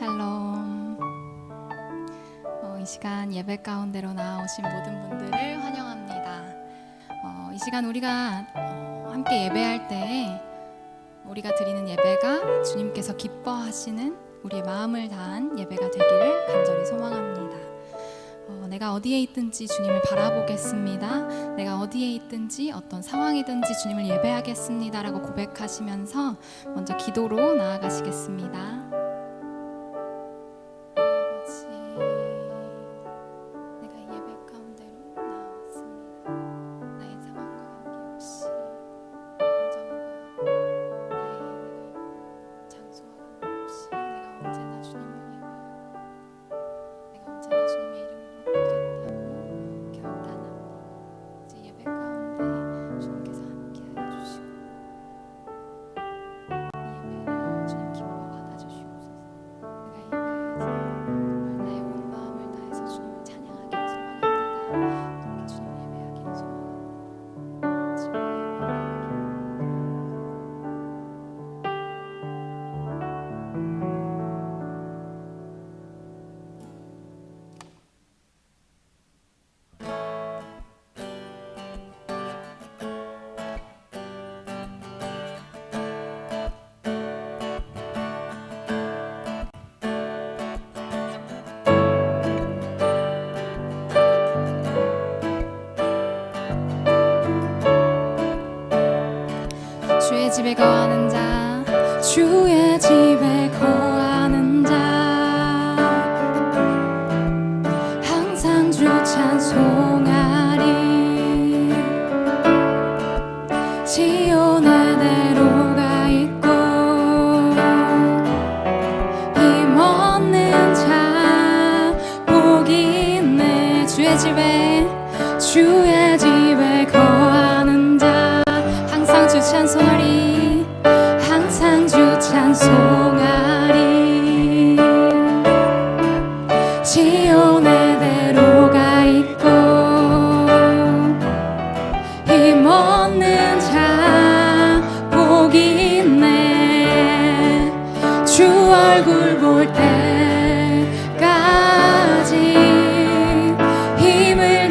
샬롬. 이 시간 예배 가운데로 나오신 모든 분들을 환영합니다. 이 시간 우리가 함께 예배할 때 우리가 드리는 예배가 주님께서 기뻐하시는 우리의 마음을 다한 예배가 되기를 간절히 소망합니다. 내가 어디에 있든지 주님을 바라보겠습니다. 내가 어디에 있든지 어떤 상황이든지 주님을 예배하겠습니다 라고 고백하시면서 먼저 기도로 나아가시겠습니다. 주의 집에 거하는 자, 주의 집에 거하는 자, 항상 주 찬송하리. 지온에 내로가 있고 힘없는 자 복이 있네. 주의 집에 거하는 자, 항상 주 찬송하리. 항상 주 찬송하리. 지온에 내로가 있고 힘없는 자 복이 있네. 주 얼굴 볼 때까지 힘을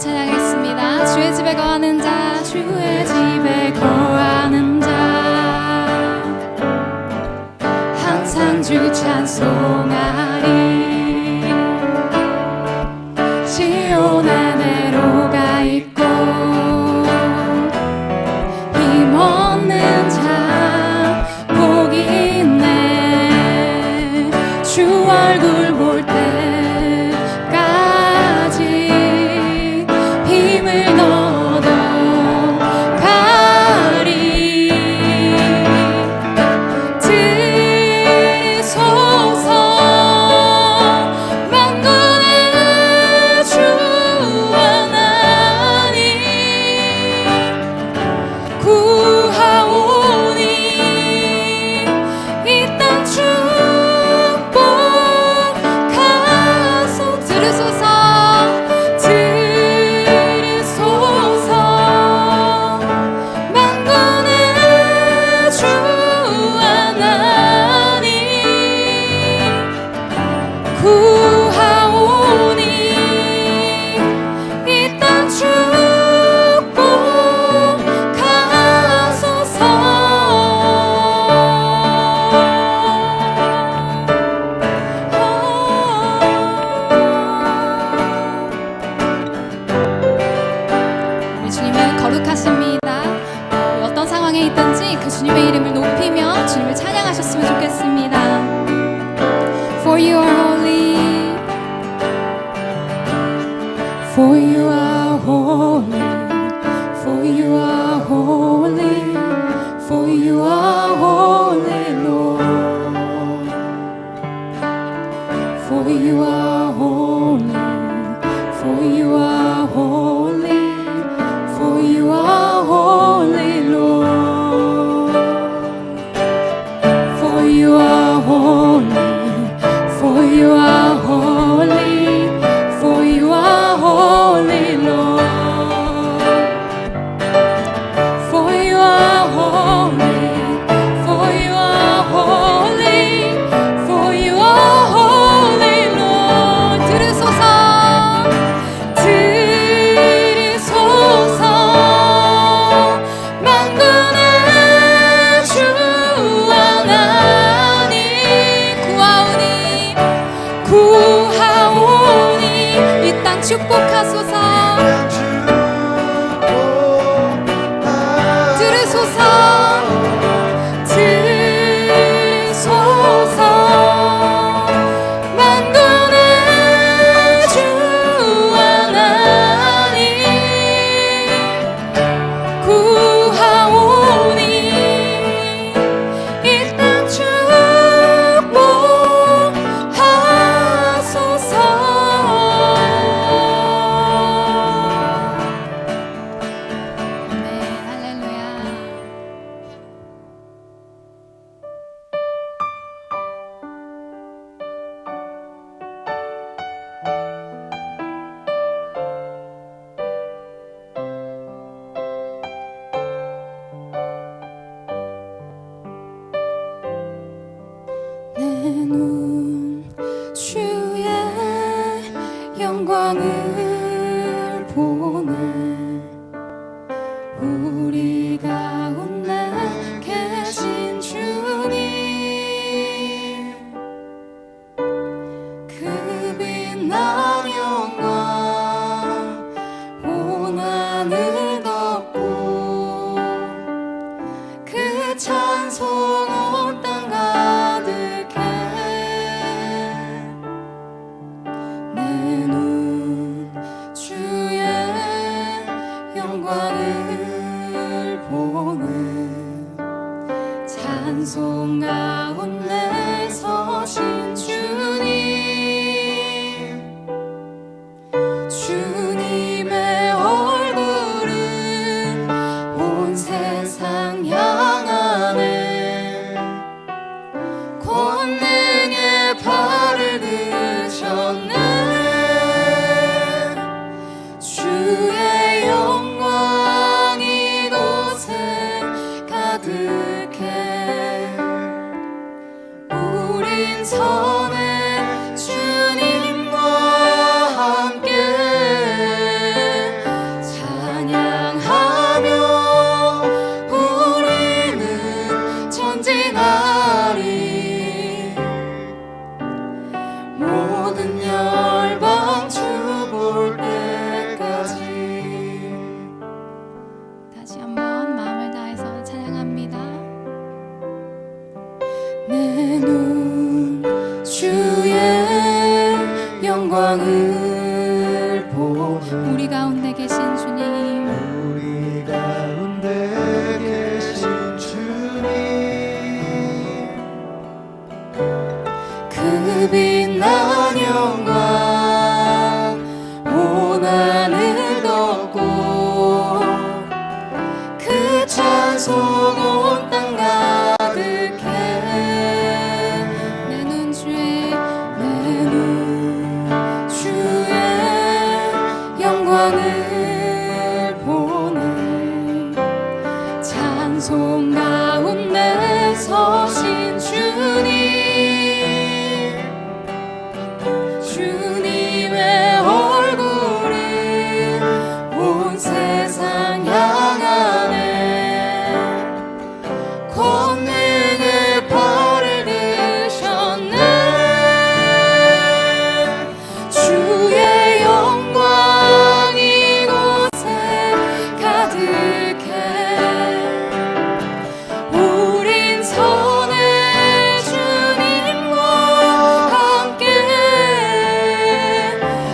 찬양하겠습니다. 주의 집에 거하는 자, 주의 집에 거하는 자, 항상 주 찬송하리. 지온에 내로가 있고 힘없는 자 복이 있네. 주 얼굴 볼 때까지 힘을 넣어도 가리. 들으소서 만군의 주 하나님, 구하오니 이 땅 축복하소. 들으소서 거룩하십니다. 어떤 상황에 있든지 그 주님의 이름을 높이며 주님을 찬양하셨으면 좋겠습니다. For you are holy, for you are holy, for you are holy. 영광을 보는 찬송 가운데 서신 주님의 얼굴은 온 세상 향하네. 권능의 발을 드셨네. 주의 영광 이곳에 가득해. 우린 선해 주님과 함께 찬양하며 우리는 전진하리. 모든 열방 주 볼 때까지. 다시 한번 마음을 다해서 찬양합니다. 내 눈 주의 영광을 보고 우리 가운데 계신 주님, 우리 가운데 계신 주님, 그 빛난 영광 온 하늘 덮고 그 찬송 온 땅 가득해. 내 눈 주의 영광을 보는 찬송 가운데 서신 주님의 얼굴은 온 세상 향하네. 권능의 발을 드셨네. 주의 영광 이곳에 가득해. 우린 선해 주님과 함께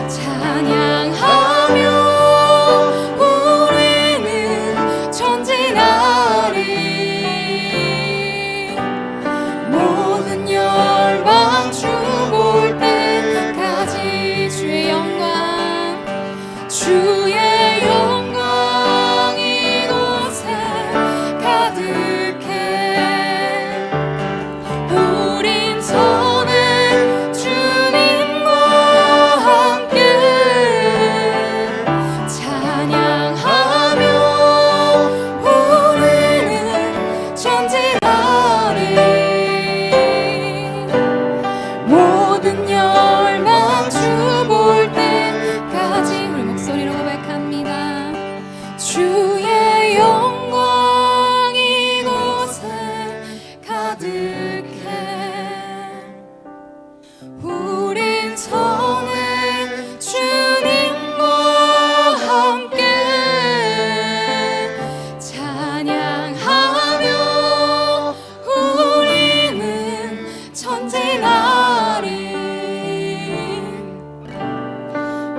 찬양하며 우리는 전진하리. 모든 열방 주 볼 때까지 주의 영광 이곳에 가득해. 우린 선해 주님과 함께 찬양하며 우리는 전진하리. 모든 열방 주 볼 때까지 우리 목소리로 고백합니다. 주의 영광 이곳에 가득해. 우린 선해 주님과 함께 찬양하며 우리는 전진하리.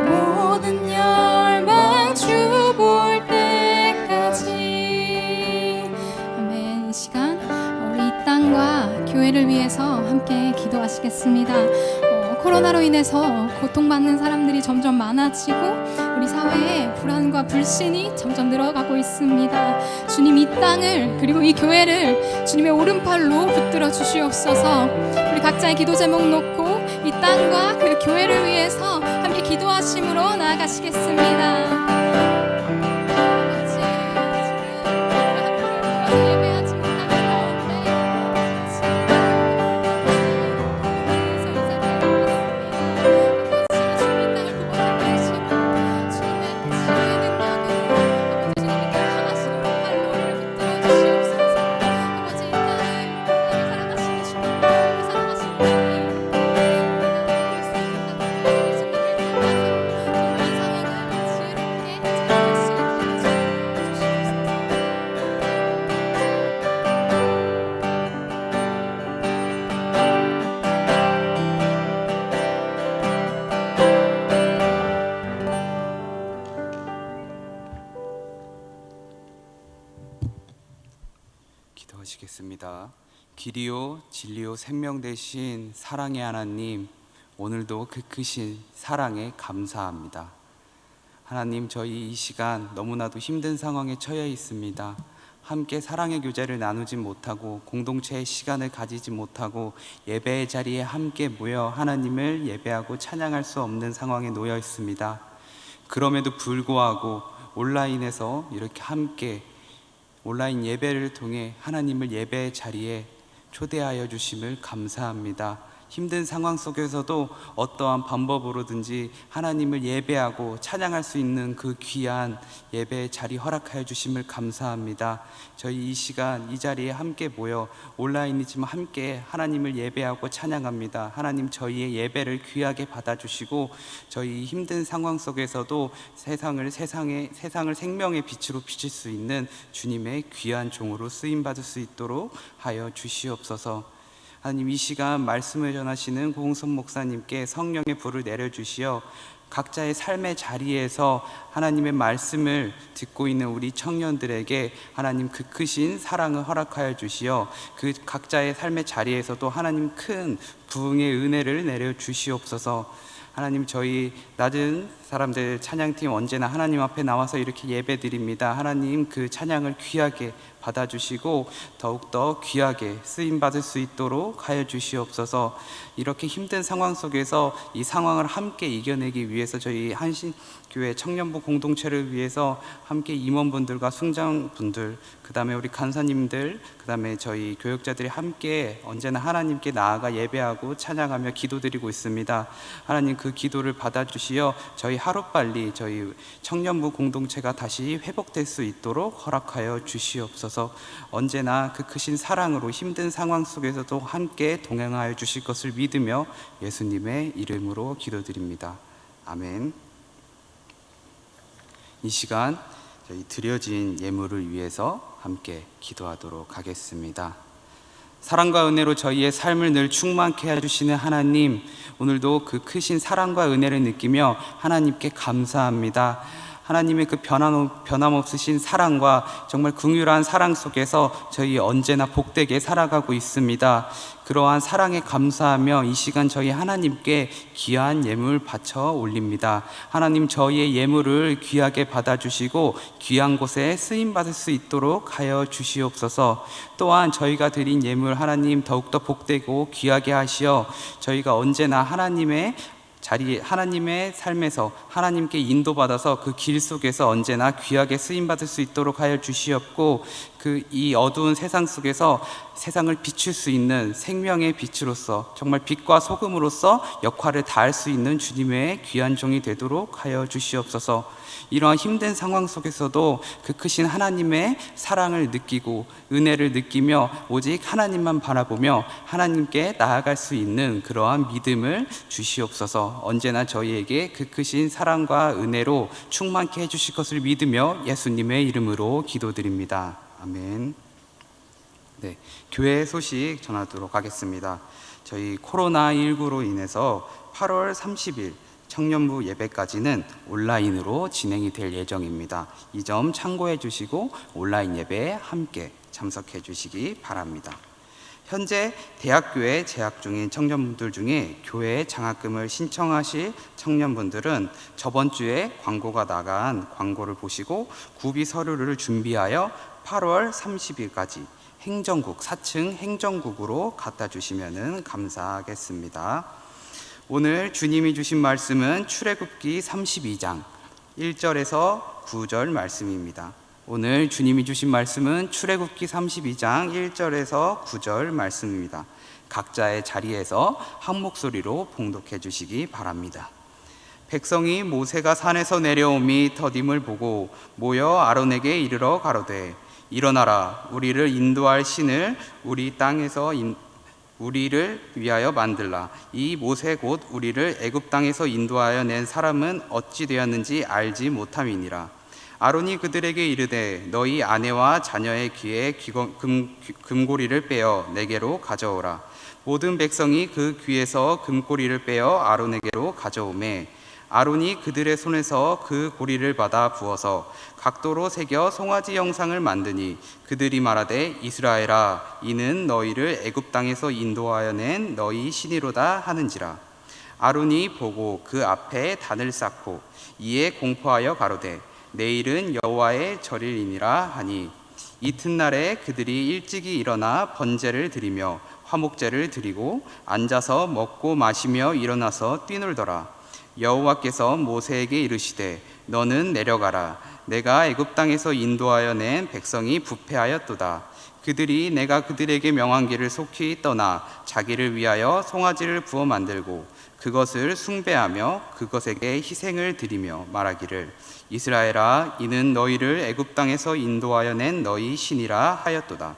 모든 열방 주 볼 때까지. 아멘. 이 시간 우리 이 땅과 교회를 위해서 함께 기도하시겠습니다. 코로나로 인해서 고통받는 사람들이 점점 많아지고 우리 사회에 불안과 불신이 점점 늘어가고 있습니다. 주님, 이 땅을 그리고 이 교회를 주님의 오른팔로 붙들어 주시옵소서. 우리 각자의 기도 제목 놓고 이 땅과 그 교회를 위해서 함께 기도하심으로 나아가시겠습니다. 예배하지 못하는 가운데 기도하시겠습니다. 길이요 진리요 생명 되신 사랑의 하나님, 오늘도 그 크신 사랑에 감사합니다. 하나님, 저희 이 시간 너무나도 힘든 상황에 처해 있습니다. 함께 사랑의 교제를 나누지 못하고 공동체의 시간을 가지지 못하고 예배의 자리에 함께 모여 하나님을 예배하고 찬양할 수 없는 상황에 놓여 있습니다. 그럼에도 불구하고 온라인에서 이렇게 함께 온라인 예배를 통해 하나님을 예배의 자리에 초대하여 주심을 감사합니다. 힘든 상황 속에서도 어떠한 방법으로든지 하나님을 예배하고 찬양할 수 있는 그 귀한 예배의 자리 허락하여 주심을 감사합니다. 저희 이 시간 이 자리에 함께 모여 온라인이지만 함께 하나님을 예배하고 찬양합니다. 하나님, 저희의 예배를 귀하게 받아주시고 저희 힘든 상황 속에서도 세상을 생명의 빛으로 비칠 수 있는 주님의 귀한 종으로 쓰임받을 수 있도록 하여 주시옵소서. 하나님, 이 시간 말씀을 전하시는 고홍선 목사님께 성령의 불을 내려주시어 각자의 삶의 자리에서 하나님의 말씀을 듣고 있는 우리 청년들에게 하나님 그 크신 사랑을 허락하여 주시어 그 각자의 삶의 자리에서도 하나님 큰 부흥의 은혜를 내려주시옵소서. 하나님, 저희 낮은 사람들 찬양팀 언제나 하나님 앞에 나와서 이렇게 예배드립니다. 하나님, 그 찬양을 귀하게 받아주시고 더욱더 귀하게 쓰임받을 수 있도록 하여 주시옵소서. 이렇게 힘든 상황 속에서 이 상황을 함께 이겨내기 위해서 저희 한신교회 청년부 공동체를 위해서 함께 임원분들과 순장분들, 그 다음에 우리 간사님들, 그 다음에 저희 교역자들이 함께 언제나 하나님께 나아가 예배하고 찬양하며 기도드리고 있습니다. 하나님, 그 기도를 받아주시어 저희 하루빨리 저희 청년부 공동체가 다시 회복될 수 있도록 허락하여 주시옵소서. 언제나 그 크신 사랑으로 힘든 상황 속에서도 함께 동행하여 주실 것을 믿으며 예수님의 이름으로 기도드립니다. 아멘. 이 시간 저희 드려진 예물을 위해서 함께 기도하도록 하겠습니다. 사랑과 은혜로 저희의 삶을 늘 충만케 해주시는 하나님, 오늘도 그 크신 사랑과 은혜를 느끼며 하나님께 감사합니다. 하나님의 그 변함없으신 사랑과 정말 긍휼한 사랑 속에서 저희 언제나 복되게 살아가고 있습니다. 그러한 사랑에 감사하며 이 시간 저희 하나님께 귀한 예물 바쳐 올립니다. 하나님, 저희의 예물을 귀하게 받아주시고 귀한 곳에 쓰임받을 수 있도록 하여 주시옵소서. 또한 저희가 드린 예물 하나님 더욱더 복되고 귀하게 하시어 저희가 언제나 하나님의 자리, 하나님의 삶에서 하나님께 인도받아서 그 길 속에서 언제나 귀하게 쓰임받을 수 있도록 하여 주시옵고, 이 어두운 세상 속에서 세상을 비출 수 있는 생명의 빛으로서 정말 빛과 소금으로서 역할을 다할 수 있는 주님의 귀한 종이 되도록 하여 주시옵소서. 이러한 힘든 상황 속에서도 그 크신 하나님의 사랑을 느끼고 은혜를 느끼며 오직 하나님만 바라보며 하나님께 나아갈 수 있는 그러한 믿음을 주시옵소서. 언제나 저희에게 그 크신 사랑과 은혜로 충만케 해주실 것을 믿으며 예수님의 이름으로 기도드립니다. 아멘. 네, 교회 소식 전하도록 하겠습니다. 저희 코로나19로 인해서 8월 30일 청년부 예배까지는 온라인으로 진행이 될 예정입니다. 이 점 참고해 주시고 온라인 예배에 함께 참석해 주시기 바랍니다. 현재 대학교에 재학 중인 청년분들 중에 교회에 장학금을 신청하실 청년분들은 저번 주에 광고가 나간 광고를 보시고 구비 서류를 준비하여 8월 30일까지 행정국 4층 행정국으로 갖다 주시면 감사하겠습니다. 오늘 주님이 주신 말씀은 출애굽기 32장 1절에서 9절 말씀입니다. 오늘 주님이 주신 말씀은 출애굽기 32장 1절에서 9절 말씀입니다. 각자의 자리에서 한 목소리로 봉독해 주시기 바랍니다. 백성이 모세가 산에서 내려오미 더딤을 보고 모여 아론에게 이르러 가로되, 일어나라, 우리를 인도할 신을 우리 땅에서 우리를 위하여 만들라. 이 모세 곧 우리를 애굽 땅에서 인도하여 낸 사람은 어찌 되었는지 알지 못함이니라. 아론이 그들에게 이르되, 너희 아내와 자녀의 귀에 금고리를 빼어 내게로 가져오라. 모든 백성이 그 귀에서 금고리를 빼어 아론에게로 가져오매 아론이 그들의 손에서 그 고리를 받아 부어서 각도로 새겨 송아지 형상을 만드니 그들이 말하되 이스라엘아 이는 너희를 애굽 땅에서 인도하여 낸 너희 신이로다 하는지라. 아론이 보고 그 앞에 단을 쌓고 이에 공포하여 가로되 내일은 여호와의 절일이니라 하니 이튿날에 그들이 일찍이 일어나 번제를 드리며 화목제를 드리고 앉아서 먹고 마시며 일어나서 뛰놀더라. 여호와께서 모세에게 이르시되 너는 내려가라. 내가 애굽 땅에서 인도하여 낸 백성이 부패하였도다. 그들이 내가 그들에게 명한 길을 속히 떠나 자기를 위하여 송아지를 부어 만들고 그것을 숭배하며 그것에게 희생을 드리며 말하기를 이스라엘아 이는 너희를 애굽 땅에서 인도하여 낸 너희 신이라 하였도다.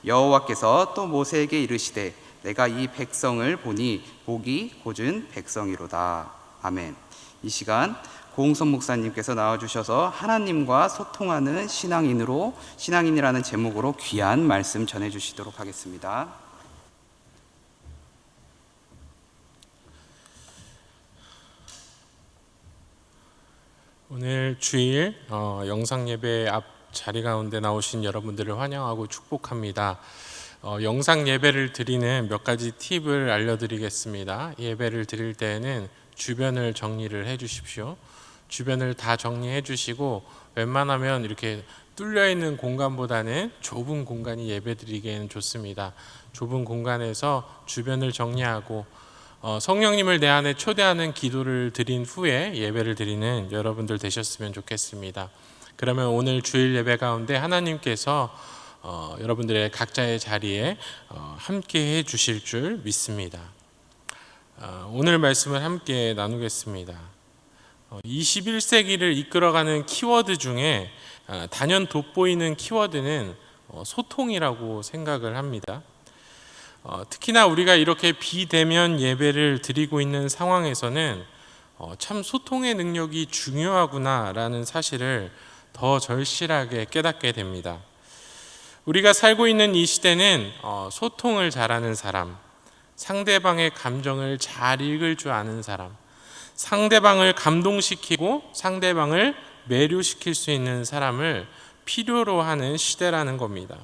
여호와께서 또 모세에게 이르시되 내가 이 백성을 보니 복이 고준 백성이로다. 아멘. 이 시간 고홍선 목사님께서 나와주셔서 하나님과 소통하는 신앙인이라는 제목으로 귀한 말씀 전해주시도록 하겠습니다. 오늘 주일 영상 예배 앞 자리 가운데 나오신 여러분들을 환영하고 축복합니다. 영상 예배를 드리는 몇 가지 팁을 알려드리겠습니다. 예배를 드릴 때에는 주변을 정리를 해 주십시오. 주변을 다 정리해 주시고 웬만하면 이렇게 뚫려 있는 공간보다는 좁은 공간이 예배 드리기에는 좋습니다. 좁은 공간에서 주변을 정리하고 성령님을 내 안에 초대하는 기도를 드린 후에 예배를 드리는 여러분들 되셨으면 좋겠습니다. 그러면 오늘 주일 예배 가운데 하나님께서 여러분들의 각자의 자리에 함께 해 주실 줄 믿습니다. 오늘 말씀을 함께 나누겠습니다. 21세기를 이끌어가는 키워드 중에 단연 돋보이는 키워드는 소통이라고 생각을 합니다. 특히나 우리가 이렇게 비대면 예배를 드리고 있는 상황에서는 참 소통의 능력이 중요하구나라는 사실을 더 절실하게 깨닫게 됩니다. 우리가 살고 있는 이 시대는 소통을 잘하는 사람, 상대방의 감정을 잘 읽을 줄 아는 사람, 상대방을 감동시키고 상대방을 매료시킬 수 있는 사람을 필요로 하는 시대라는 겁니다.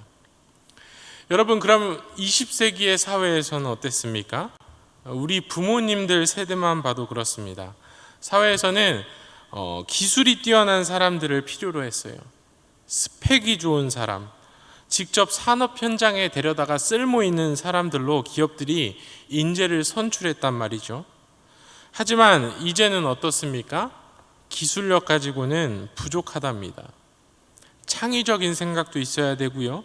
여러분, 그럼 20세기의 사회에서는 어땠습니까? 우리 부모님들 세대만 봐도 그렇습니다. 사회에서는 기술이 뛰어난 사람들을 필요로 했어요. 스펙이 좋은 사람, 직접 산업 현장에 데려다가 쓸모 있는 사람들로 기업들이 인재를 선출했단 말이죠. 하지만 이제는 어떻습니까? 기술력 가지고는 부족하답니다. 창의적인 생각도 있어야 되고요.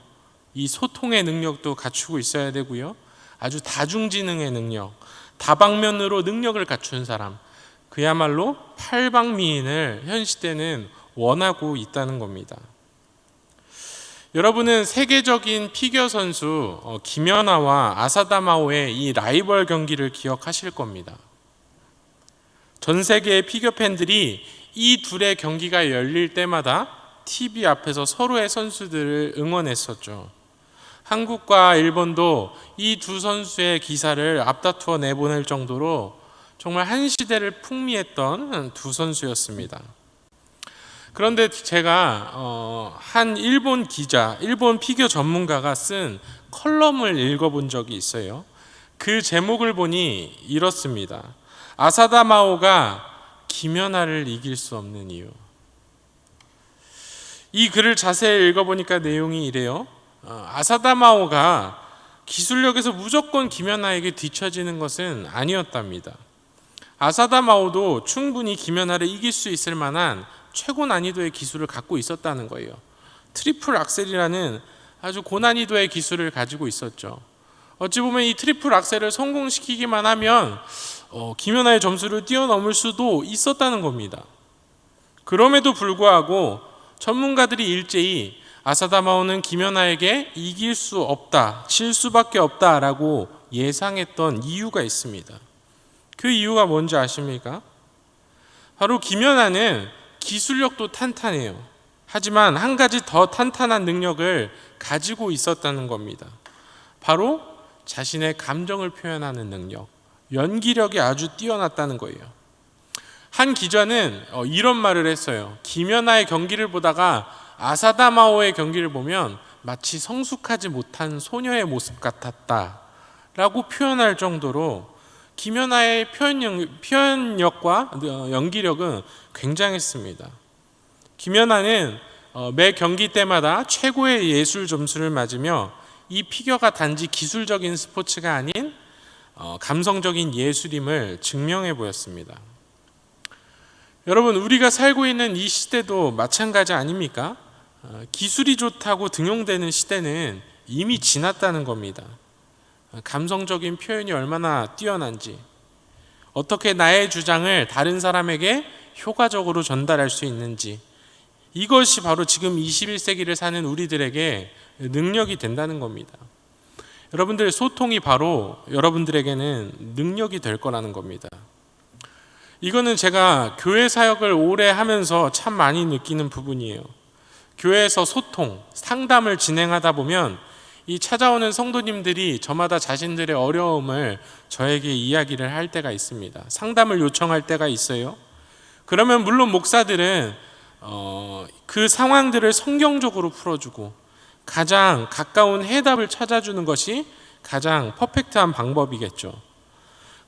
이 소통의 능력도 갖추고 있어야 되고요. 아주 다중지능의 능력, 다방면으로 능력을 갖춘 사람, 그야말로 팔방미인을 현 시대는 원하고 있다는 겁니다. 여러분은 세계적인 피겨 선수 김연아와 아사다마오의 이 라이벌 경기를 기억하실 겁니다. 전 세계의 피겨 팬들이 이 둘의 경기가 열릴 때마다 TV 앞에서 서로의 선수들을 응원했었죠. 한국과 일본도 이 두 선수의 기사를 앞다투어 내보낼 정도로 정말 한 시대를 풍미했던 두 선수였습니다. 그런데 제가 한 일본 기자, 일본 피겨 전문가가 쓴 컬럼을 읽어본 적이 있어요. 그 제목을 보니 이렇습니다. 아사다마오가 김연아를 이길 수 없는 이유. 이 글을 자세히 읽어보니까 내용이 이래요. 아사다마오가 기술력에서 무조건 김연아에게 뒤처지는 것은 아니었답니다. 아사다마오도 충분히 김연아를 이길 수 있을 만한 최고 난이도의 기술을 갖고 있었다는 거예요. 트리플 악셀이라는 아주 고난이도의 기술을 가지고 있었죠. 어찌 보면 이 트리플 악셀을 성공시키기만 하면 김연아의 점수를 뛰어넘을 수도 있었다는 겁니다. 그럼에도 불구하고 전문가들이 일제히 아사다마오는 김연아에게 이길 수 없다, 질 수밖에 없다라고 예상했던 이유가 있습니다. 그 이유가 뭔지 아십니까? 바로 김연아는 기술력도 탄탄해요. 하지만 한 가지 더 탄탄한 능력을 가지고 있었다는 겁니다. 바로 자신의 감정을 표현하는 능력, 연기력이 아주 뛰어났다는 거예요. 한 기자는 이런 말을 했어요. 김연아의 경기를 보다가 아사다마오의 경기를 보면 마치 성숙하지 못한 소녀의 모습 같았다 라고 표현할 정도로 김연아의 표현력과 연기력은 굉장했습니다. 김연아는 매 경기 때마다 최고의 예술 점수를 맞으며 이 피겨가 단지 기술적인 스포츠가 아닌 감성적인 예술임을 증명해 보였습니다. 여러분, 우리가 살고 있는 이 시대도 마찬가지 아닙니까? 기술이 좋다고 등용되는 시대는 이미 지났다는 겁니다. 감성적인 표현이 얼마나 뛰어난지, 어떻게 나의 주장을 다른 사람에게 효과적으로 전달할 수 있는지, 이것이 바로 지금 21세기를 사는 우리들에게 능력이 된다는 겁니다. 여러분들, 소통이 바로 여러분들에게는 능력이 될 거라는 겁니다. 이거는 제가 교회 사역을 오래 하면서 참 많이 느끼는 부분이에요. 교회에서 소통, 상담을 진행하다 보면 이 찾아오는 성도님들이 저마다 자신들의 어려움을 저에게 이야기를 할 때가 있습니다. 상담을 요청할 때가 있어요. 그러면 물론 목사들은 그 상황들을 성경적으로 풀어주고 가장 가까운 해답을 찾아주는 것이 가장 퍼펙트한 방법이겠죠.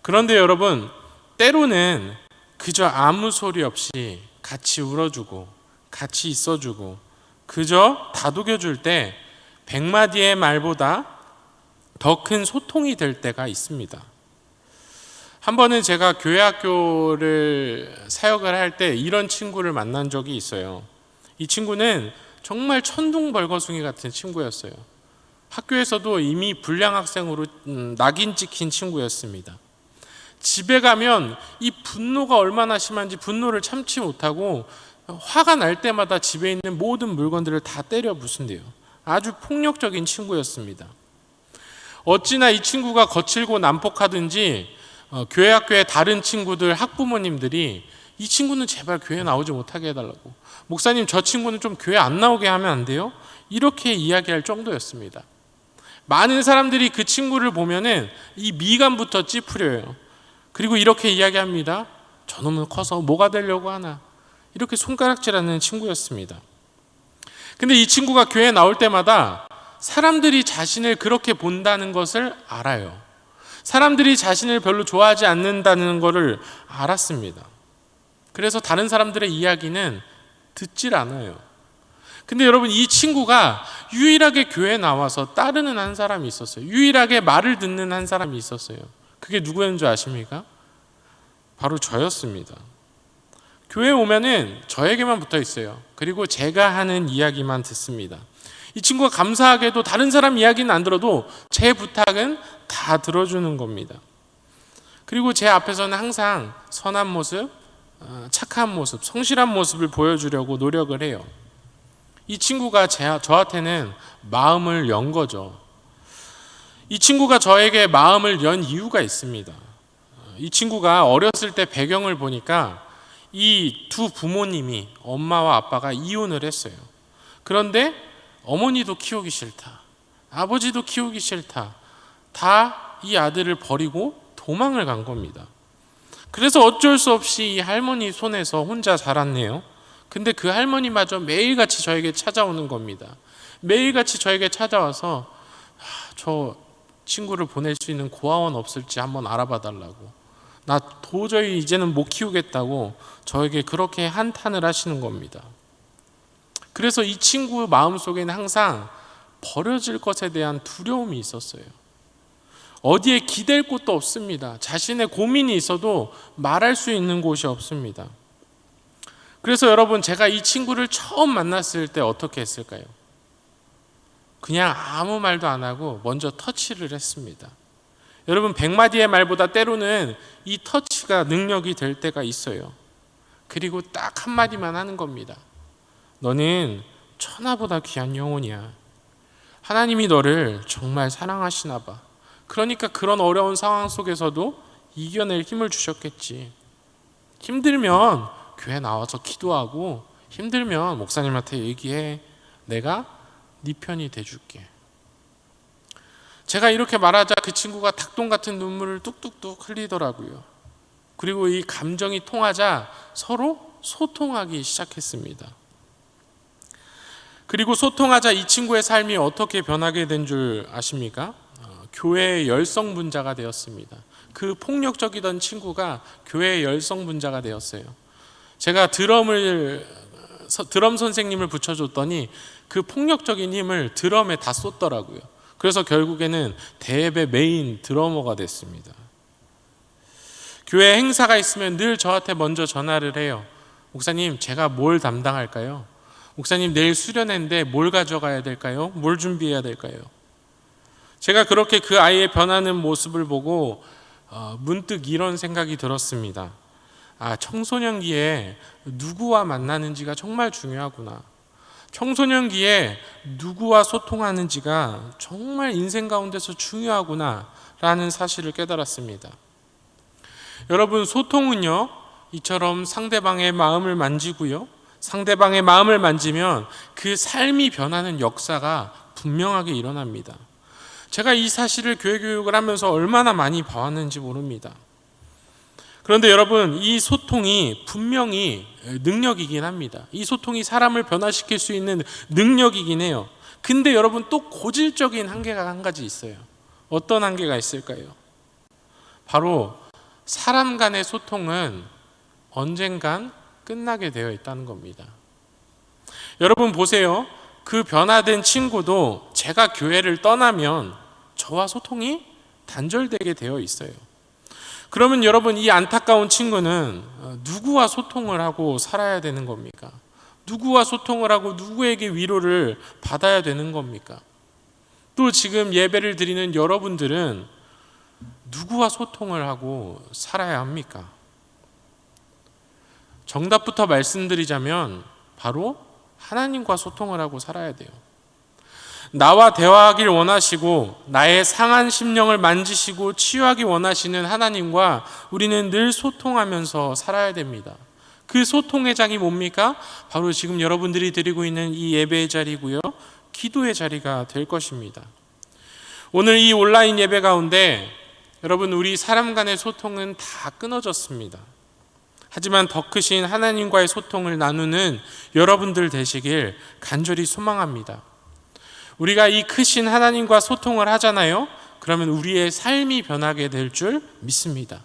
그런데 여러분, 때로는 그저 아무 소리 없이 같이 울어주고 같이 있어주고 그저 다독여줄 때 100마디의 말보다 더 큰 소통이 될 때가 있습니다. 한 번은 제가 교회 학교를 사역을 할 때 이런 친구를 만난 적이 있어요. 이 친구는 정말 천둥벌거숭이 같은 친구였어요. 학교에서도 이미 불량 학생으로 낙인 찍힌 친구였습니다. 집에 가면 이 분노가 얼마나 심한지 분노를 참지 못하고 화가 날 때마다 집에 있는 모든 물건들을 다 때려 부순대요. 아주 폭력적인 친구였습니다. 어찌나 이 친구가 거칠고 난폭하든지 교회 학교의 다른 친구들, 학부모님들이 이 친구는 제발 교회 나오지 못하게 해달라고, 목사님 저 친구는 좀 교회 안 나오게 하면 안 돼요? 이렇게 이야기할 정도였습니다. 많은 사람들이 그 친구를 보면은 이 미간부터 찌푸려요. 그리고 이렇게 이야기합니다. 저놈은 커서 뭐가 되려고 하나. 이렇게 손가락질하는 친구였습니다. 근데 이 친구가 교회에 나올 때마다 사람들이 자신을 그렇게 본다는 것을 알아요. 사람들이 자신을 별로 좋아하지 않는다는 것을 알았습니다. 그래서 다른 사람들의 이야기는 듣질 않아요. 근데 여러분, 이 친구가 유일하게 교회에 나와서 따르는 한 사람이 있었어요. 유일하게 말을 듣는 한 사람이 있었어요. 그게 누구였는지 아십니까? 바로 저였습니다. 교회에 오면은 저에게만 붙어 있어요. 그리고 제가 하는 이야기만 듣습니다. 이 친구가 감사하게도 다른 사람 이야기는 안 들어도 제 부탁은 다 들어주는 겁니다. 그리고 제 앞에서는 항상 선한 모습, 착한 모습, 성실한 모습을 보여주려고 노력을 해요. 이 친구가 저한테는 마음을 연 거죠. 이 친구가 저에게 마음을 연 이유가 있습니다. 이 친구가 어렸을 때 배경을 보니까 이 두 부모님이, 엄마와 아빠가 이혼을 했어요. 그런데 어머니도 키우기 싫다, 아버지도 키우기 싫다, 다 이 아들을 버리고 도망을 간 겁니다. 그래서 어쩔 수 없이 이 할머니 손에서 혼자 자랐네요. 근데 그 할머니마저 매일같이 저에게 찾아오는 겁니다. 매일같이 저에게 찾아와서 저 친구를 보낼 수 있는 고아원 없을지 한번 알아봐 달라고, 나 도저히 이제는 못 키우겠다고 저에게 그렇게 한탄을 하시는 겁니다. 그래서 이 친구 마음속에는 항상 버려질 것에 대한 두려움이 있었어요. 어디에 기댈 곳도 없습니다. 자신의 고민이 있어도 말할 수 있는 곳이 없습니다. 그래서 여러분, 제가 이 친구를 처음 만났을 때 어떻게 했을까요? 그냥 아무 말도 안 하고 먼저 터치를 했습니다. 여러분, 100마디의 말보다 때로는 이 터치가 능력이 될 때가 있어요. 그리고 딱 한마디만 하는 겁니다. 너는 천하보다 귀한 영혼이야. 하나님이 너를 정말 사랑하시나 봐. 그러니까 그런 어려운 상황 속에서도 이겨낼 힘을 주셨겠지. 힘들면 교회 나와서 기도하고, 힘들면 목사님한테 얘기해. 내가 네 편이 돼줄게. 제가 이렇게 말하자 그 친구가 닭똥 같은 눈물을 뚝뚝뚝 흘리더라고요. 그리고 이 감정이 통하자 서로 소통하기 시작했습니다. 그리고 소통하자 이 친구의 삶이 어떻게 변하게 된 줄 아십니까? 교회의 열성분자가 되었습니다. 그 폭력적이던 친구가 교회의 열성분자가 되었어요. 제가 드럼 선생님을 붙여줬더니 그 폭력적인 힘을 드럼에 다 쏟더라고요. 그래서 결국에는 대예배 메인 드러머가 됐습니다. 교회 행사가 있으면 늘 저한테 먼저 전화를 해요. 목사님, 제가 뭘 담당할까요? 목사님, 내일 수련회인데 뭘 가져가야 될까요? 뭘 준비해야 될까요? 제가 그렇게 그 아이의 변하는 모습을 보고 문득 이런 생각이 들었습니다. 청소년기에 누구와 만나는지가 정말 중요하구나. 청소년기에 누구와 소통하는지가 정말 인생 가운데서 중요하구나 라는 사실을 깨달았습니다. 여러분, 소통은요, 이처럼 상대방의 마음을 만지고요, 상대방의 마음을 만지면 그 삶이 변하는 역사가 분명하게 일어납니다. 제가 이 사실을 교회 교육을 하면서 얼마나 많이 봐왔는지 모릅니다. 그런데 여러분, 이 소통이 분명히 능력이긴 합니다. 이 소통이 사람을 변화시킬 수 있는 능력이긴 해요. 근데 여러분, 또 고질적인 한계가 한 가지 있어요. 어떤 한계가 있을까요? 바로 사람 간의 소통은 언젠간 끝나게 되어 있다는 겁니다. 여러분 보세요. 그 변화된 친구도 제가 교회를 떠나면 저와 소통이 단절되게 되어 있어요. 그러면 여러분, 이 안타까운 친구는 누구와 소통을 하고 살아야 되는 겁니까? 누구와 소통을 하고 누구에게 위로를 받아야 되는 겁니까? 또 지금 예배를 드리는 여러분들은 누구와 소통을 하고 살아야 합니까? 정답부터 말씀드리자면 바로 하나님과 소통을 하고 살아야 돼요. 나와 대화하길 원하시고 나의 상한 심령을 만지시고 치유하기 원하시는 하나님과 우리는 늘 소통하면서 살아야 됩니다. 그 소통의 장이 뭡니까? 바로 지금 여러분들이 드리고 있는 이 예배의 자리고요, 기도의 자리가 될 것입니다. 오늘 이 온라인 예배 가운데 여러분, 우리 사람 간의 소통은 다 끊어졌습니다. 하지만 더 크신 하나님과의 소통을 나누는 여러분들 되시길 간절히 소망합니다. 우리가 이 크신 하나님과 소통을 하잖아요. 그러면 우리의 삶이 변하게 될 줄 믿습니다.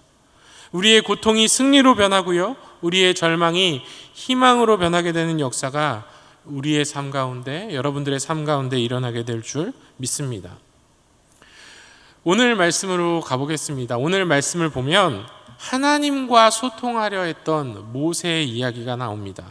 우리의 고통이 승리로 변하고요, 우리의 절망이 희망으로 변하게 되는 역사가 우리의 삶 가운데, 여러분들의 삶 가운데 일어나게 될 줄 믿습니다. 오늘 말씀으로 가보겠습니다. 오늘 말씀을 보면 하나님과 소통하려 했던 모세의 이야기가 나옵니다.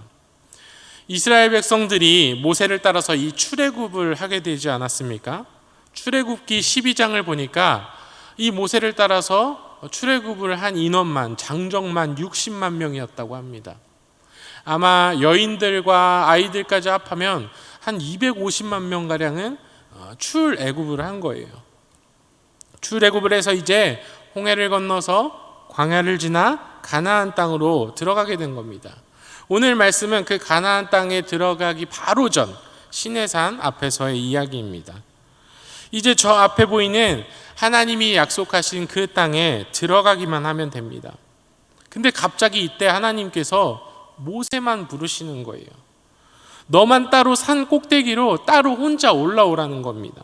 이스라엘 백성들이 모세를 따라서 이 출애굽을 하게 되지 않았습니까? 출애굽기 12장을 보니까 이 모세를 따라서 출애굽을 한 인원만, 장정만 60만 명이었다고 합니다. 아마 여인들과 아이들까지 합하면 한 250만 명가량은 출애굽을 한 거예요. 출애굽을 해서 이제 홍해를 건너서 광야를 지나 가나안 땅으로 들어가게 된 겁니다. 오늘 말씀은 그 가나안 땅에 들어가기 바로 전 시내산 앞에서의 이야기입니다. 이제 저 앞에 보이는 하나님이 약속하신 그 땅에 들어가기만 하면 됩니다. 근데 갑자기 이때 하나님께서 모세만 부르시는 거예요. 너만 따로 산 꼭대기로 따로 혼자 올라오라는 겁니다.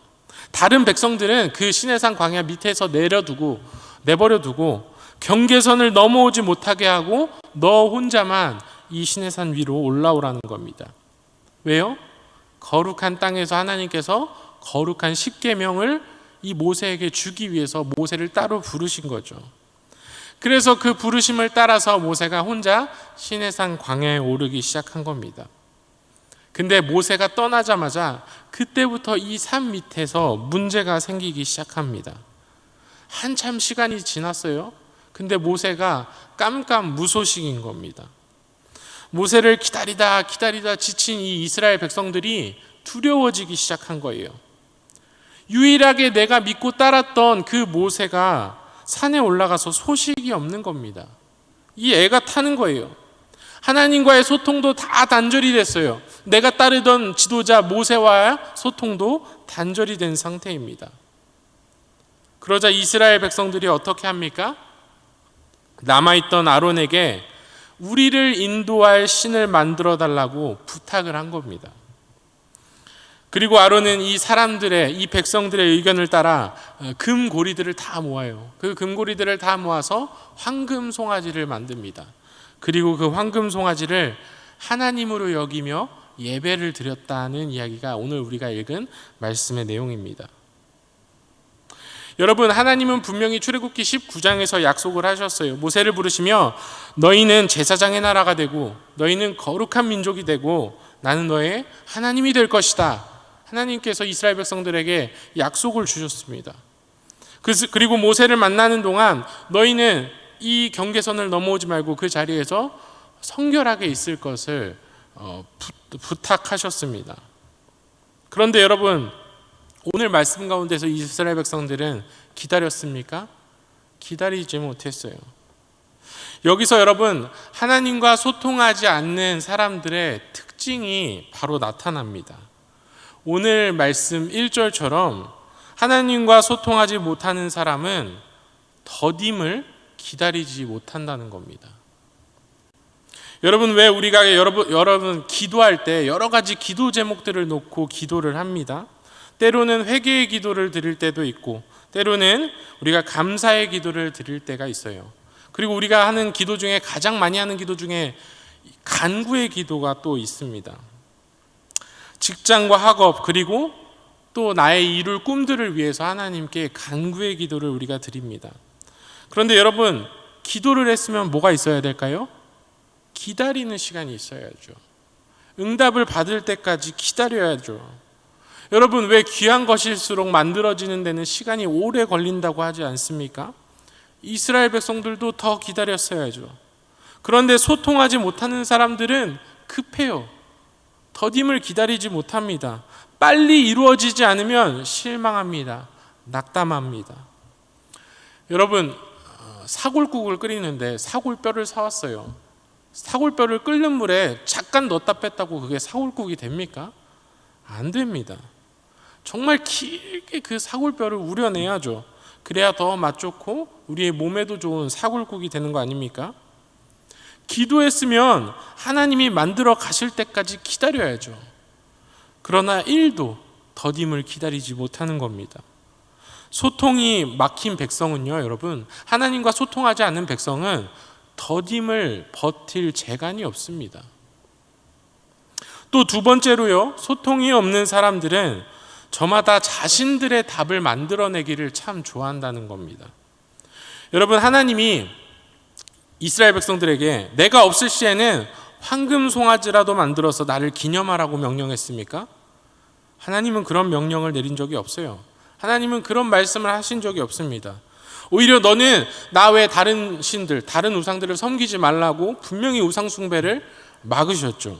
다른 백성들은 그 시내산 광야 밑에서 내버려두고 경계선을 넘어오지 못하게 하고 너 혼자만 이 시내산 위로 올라오라는 겁니다. 왜요? 거룩한 땅에서 하나님께서 거룩한 십계명을 이 모세에게 주기 위해서 모세를 따로 부르신 거죠. 그래서 그 부르심을 따라서 모세가 혼자 시내산 광야에 오르기 시작한 겁니다. 근데 모세가 떠나자마자 그때부터 이 산 밑에서 문제가 생기기 시작합니다. 한참 시간이 지났어요. 근데 모세가 깜깜무소식인 겁니다. 모세를 기다리다 지친 이 이스라엘 백성들이 두려워지기 시작한 거예요. 유일하게 내가 믿고 따랐던 그 모세가 산에 올라가서 소식이 없는 겁니다. 이 애가 타는 거예요. 하나님과의 소통도 다 단절이 됐어요. 내가 따르던 지도자 모세와의 소통도 단절이 된 상태입니다. 그러자 이스라엘 백성들이 어떻게 합니까? 남아있던 아론에게 우리를 인도할 신을 만들어 달라고 부탁을 한 겁니다. 그리고 아론은 이 백성들의 의견을 따라 금고리들을 다 모아요. 그 금고리들을 다 모아서 황금 송아지를 만듭니다. 그리고 그 황금 송아지를 하나님으로 여기며 예배를 드렸다는 이야기가 오늘 우리가 읽은 말씀의 내용입니다. 여러분, 하나님은 분명히 출애굽기 19장에서 약속을 하셨어요. 모세를 부르시며 너희는 제사장의 나라가 되고 너희는 거룩한 민족이 되고 나는 너의 하나님이 될 것이다. 하나님께서 이스라엘 백성들에게 약속을 주셨습니다. 그리고 모세를 만나는 동안 너희는 이 경계선을 넘어오지 말고 그 자리에서 성결하게 있을 것을 부탁하셨습니다. 그런데 여러분, 오늘 말씀 가운데서 이스라엘 백성들은 기다렸습니까? 기다리지 못했어요. 여기서 여러분, 하나님과 소통하지 않는 사람들의 특징이 바로 나타납니다. 오늘 말씀 1절처럼 하나님과 소통하지 못하는 사람은 더딤을 기다리지 못한다는 겁니다. 여러분, 왜 우리가 여러분 기도할 때 여러 가지 기도 제목들을 놓고 기도를 합니다. 때로는 회개의 기도를 드릴 때도 있고 때로는 우리가 감사의 기도를 드릴 때가 있어요. 그리고 우리가 하는 기도 중에 가장 많이 하는 기도 중에 간구의 기도가 또 있습니다. 직장과 학업 그리고 또 나의 이룰 꿈들을 위해서 하나님께 간구의 기도를 우리가 드립니다. 그런데 여러분, 기도를 했으면 뭐가 있어야 될까요? 기다리는 시간이 있어야죠. 응답을 받을 때까지 기다려야죠. 여러분, 왜 귀한 것일수록 만들어지는 데는 시간이 오래 걸린다고 하지 않습니까? 이스라엘 백성들도 더 기다렸어야죠. 그런데 소통하지 못하는 사람들은 급해요. 더딤을 기다리지 못합니다. 빨리 이루어지지 않으면 실망합니다. 낙담합니다. 여러분, 사골국을 끓이는데 사골뼈를 사왔어요. 사골뼈를 끓는 물에 잠깐 넣었다 뺐다고 그게 사골국이 됩니까? 안 됩니다. 정말 길게 그 사골뼈를 우려내야죠. 그래야 더 맛 좋고 우리의 몸에도 좋은 사골국이 되는 거 아닙니까? 기도했으면 하나님이 만들어 가실 때까지 기다려야죠. 그러나 1도 더딤을 기다리지 못하는 겁니다. 소통이 막힌 백성은요, 여러분, 하나님과 소통하지 않는 백성은 더딤을 버틸 재간이 없습니다. 또 두 번째로요, 소통이 없는 사람들은 저마다 자신들의 답을 만들어내기를 참 좋아한다는 겁니다. 여러분, 하나님이 이스라엘 백성들에게 내가 없을 시에는 황금 송아지라도 만들어서 나를 기념하라고 명령했습니까? 하나님은 그런 명령을 내린 적이 없어요. 하나님은 그런 말씀을 하신 적이 없습니다. 오히려 너는 나 외 다른 신들, 다른 우상들을 섬기지 말라고 분명히 우상 숭배를 막으셨죠.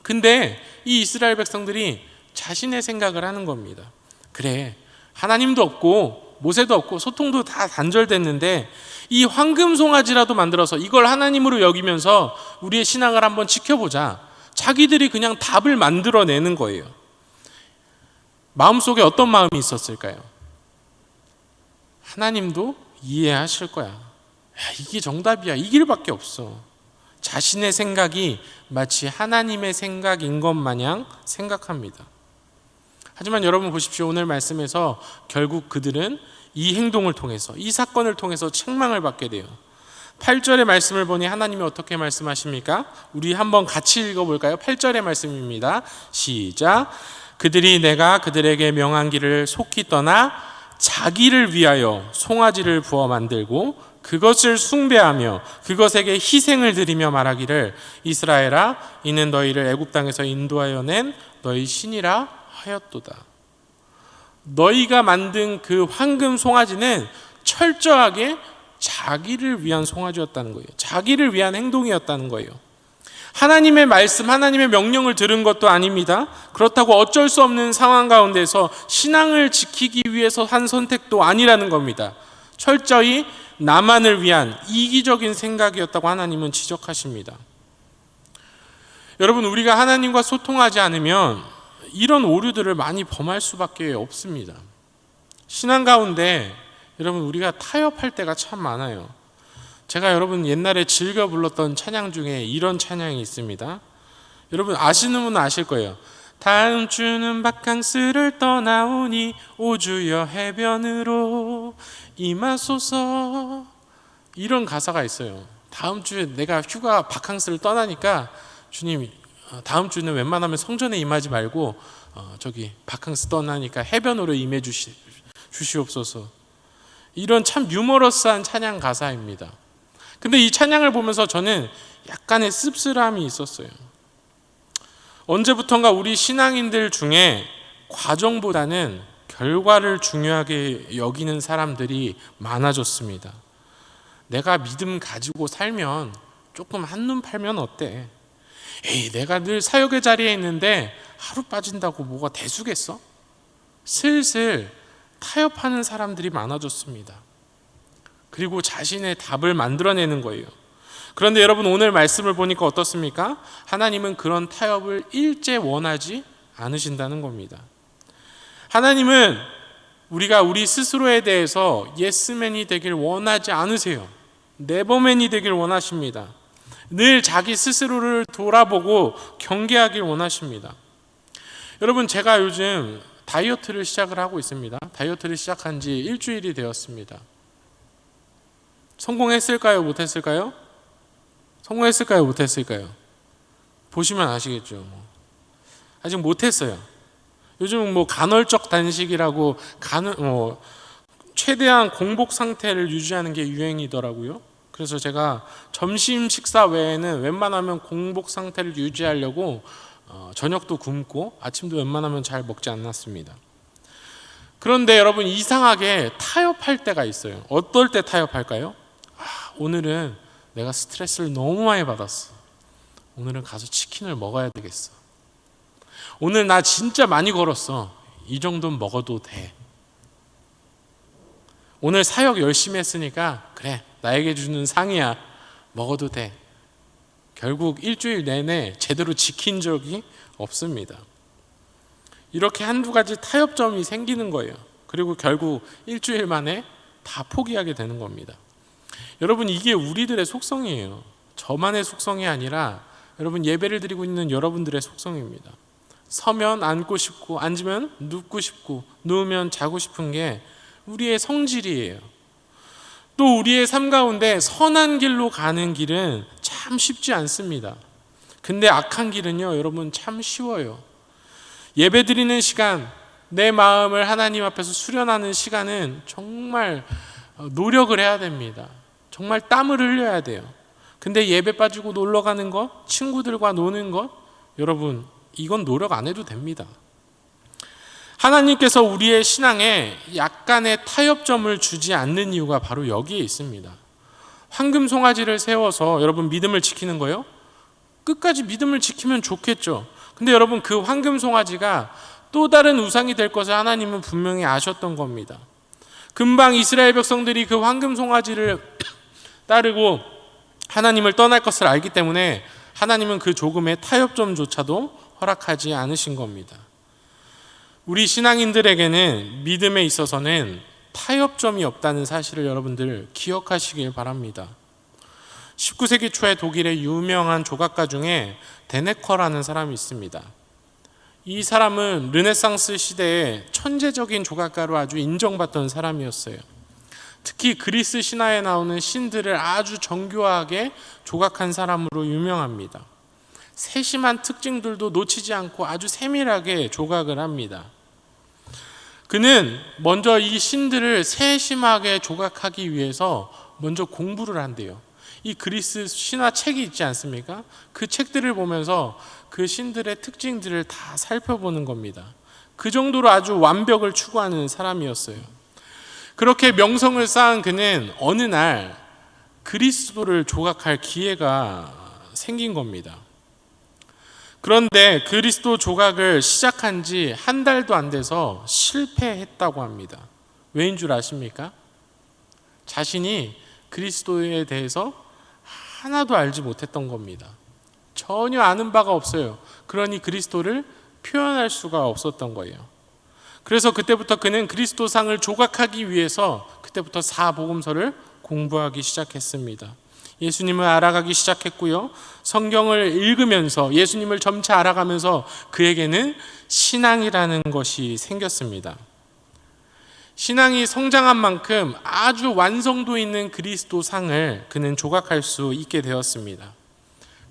근데 이 이스라엘 백성들이 자신의 생각을 하는 겁니다. 그래, 하나님도 없고 모세도 없고 소통도 다 단절됐는데 이 황금 송아지라도 만들어서 이걸 하나님으로 여기면서 우리의 신앙을 한번 지켜보자. 자기들이 그냥 답을 만들어내는 거예요. 마음속에 어떤 마음이 있었을까요? 하나님도 이해하실 거야. 이게 정답이야. 이 길밖에 없어. 자신의 생각이 마치 하나님의 생각인 것 마냥 생각합니다. 하지만 여러분 보십시오. 오늘 말씀에서 결국 그들은 이 행동을 통해서, 이 사건을 통해서 책망을 받게 돼요. 8절의 말씀을 보니 하나님이 어떻게 말씀하십니까? 우리 한번 같이 읽어볼까요? 8절의 말씀입니다. 시작. 그들이 내가 그들에게 명한 길을 속히 떠나 자기를 위하여 송아지를 부어 만들고 그것을 숭배하며 그것에게 희생을 드리며 말하기를 이스라엘아, 이는 너희를 애굽 땅에서 인도하여 낸 너희 신이라 하였도다. 너희가 만든 그 황금 송아지는 철저하게 자기를 위한 송아지였다는 거예요. 자기를 위한 행동이었다는 거예요. 하나님의 말씀, 하나님의 명령을 들은 것도 아닙니다. 그렇다고 어쩔 수 없는 상황 가운데서 신앙을 지키기 위해서 한 선택도 아니라는 겁니다. 철저히 나만을 위한 이기적인 생각이었다고 하나님은 지적하십니다. 여러분, 우리가 하나님과 소통하지 않으면 이런 오류들을 많이 범할 수밖에 없습니다. 신앙 가운데 여러분, 우리가 타협할 때가 참 많아요. 제가 여러분 옛날에 즐겨 불렀던 찬양 중에 이런 찬양이 있습니다. 여러분 아시는 분은 아실 거예요. 다음 주는 바캉스를 떠나오니 오주여 해변으로 임하소서. 이런 가사가 있어요. 다음 주에 내가 휴가 바캉스를 떠나니까 주님 다음 주는 웬만하면 성전에 임하지 말고 저기 바캉스 떠나니까 해변으로 임해 주시옵소서. 이런 참 유머러스한 찬양 가사입니다. 근데 이 찬양을 보면서 저는 약간의 씁쓸함이 있었어요. 언제부턴가 우리 신앙인들 중에 과정보다는 결과를 중요하게 여기는 사람들이 많아졌습니다. 내가 믿음 가지고 살면 조금 한눈 팔면 어때? 에이, 내가 늘 사역의 자리에 있는데 하루 빠진다고 뭐가 대수겠어? 슬슬 타협하는 사람들이 많아졌습니다. 그리고 자신의 답을 만들어내는 거예요. 그런데 여러분 오늘 말씀을 보니까 어떻습니까? 하나님은 그런 타협을 일제 원하지 않으신다는 겁니다. 하나님은 우리가 우리 스스로에 대해서 예스맨이 되길 원하지 않으세요. 네버맨이 되길 원하십니다. 늘 자기 스스로를 돌아보고 경계하길 원하십니다. 여러분 제가 요즘 다이어트를 시작을 하고 있습니다. 다이어트를 시작한 지 일주일이 되었습니다. 성공했을까요? 못했을까요? 성공했을까요? 못했을까요? 보시면 아시겠죠. 아직 못했어요. 요즘 간헐적 단식이라고 최대한 공복 상태를 유지하는 게 유행이더라고요. 그래서 제가 점심 식사 외에는 웬만하면 공복 상태를 유지하려고 저녁도 굶고 아침도 웬만하면 잘 먹지 않았습니다. 그런데 여러분 이상하게 타협할 때가 있어요. 어떨 때 타협할까요? 오늘은 내가 스트레스를 너무 많이 받았어. 오늘은 가서 치킨을 먹어야 되겠어. 오늘 나 진짜 많이 걸었어. 이 정도는 먹어도 돼. 오늘 사역 열심히 했으니까 그래, 나에게 주는 상이야. 먹어도 돼. 결국 일주일 내내 제대로 지킨 적이 없습니다. 이렇게 한두 가지 타협점이 생기는 거예요. 그리고 결국 일주일 만에 다 포기하게 되는 겁니다. 여러분 이게 우리들의 속성이에요. 저만의 속성이 아니라 여러분 예배를 드리고 있는 여러분들의 속성입니다. 서면 앉고 싶고 앉으면 눕고 싶고 누우면 자고 싶은 게 우리의 성질이에요. 또 우리의 삶 가운데 선한 길로 가는 길은 참 쉽지 않습니다. 근데 악한 길은요 여러분 참 쉬워요. 예배 드리는 시간, 내 마음을 하나님 앞에서 수련하는 시간은 정말 노력을 해야 됩니다. 정말 땀을 흘려야 돼요. 근데 예배 빠지고 놀러 가는 것, 친구들과 노는 것, 여러분 이건 노력 안 해도 됩니다. 하나님께서 우리의 신앙에 약간의 타협점을 주지 않는 이유가 바로 여기에 있습니다. 황금 송아지를 세워서 여러분 믿음을 지키는 거예요? 끝까지 믿음을 지키면 좋겠죠. 근데 여러분 그 황금 송아지가 또 다른 우상이 될 것을 하나님은 분명히 아셨던 겁니다. 금방 이스라엘 백성들이 그 황금 송아지를 따르고 하나님을 떠날 것을 알기 때문에 하나님은 그 조금의 타협점조차도 허락하지 않으신 겁니다. 우리 신앙인들에게는 믿음에 있어서는 타협점이 없다는 사실을 여러분들 기억하시길 바랍니다. 19세기 초에 독일의 유명한 조각가 중에 데네커라는 사람이 있습니다. 이 사람은 르네상스 시대에 천재적인 조각가로 아주 인정받던 사람이었어요. 특히 그리스 신화에 나오는 신들을 아주 정교하게 조각한 사람으로 유명합니다. 세심한 특징들도 놓치지 않고 아주 세밀하게 조각을 합니다. 그는 먼저 이 신들을 세심하게 조각하기 위해서 먼저 공부를 한대요. 이 그리스 신화 책이 있지 않습니까? 그 책들을 보면서 그 신들의 특징들을 다 살펴보는 겁니다. 그 정도로 아주 완벽을 추구하는 사람이었어요. 그렇게 명성을 쌓은 그는 어느 날 그리스도를 조각할 기회가 생긴 겁니다. 그런데 그리스도 조각을 시작한 지 한 달도 안 돼서 실패했다고 합니다. 왜인 줄 아십니까? 자신이 그리스도에 대해서 하나도 알지 못했던 겁니다. 전혀 아는 바가 없어요. 그러니 그리스도를 표현할 수가 없었던 거예요. 그래서 그때부터 그는 그리스도상을 조각하기 위해서 그때부터 사복음서를 공부하기 시작했습니다. 예수님을 알아가기 시작했고요. 성경을 읽으면서 예수님을 점차 알아가면서 그에게는 신앙이라는 것이 생겼습니다. 신앙이 성장한 만큼 아주 완성도 있는 그리스도상을 그는 조각할 수 있게 되었습니다.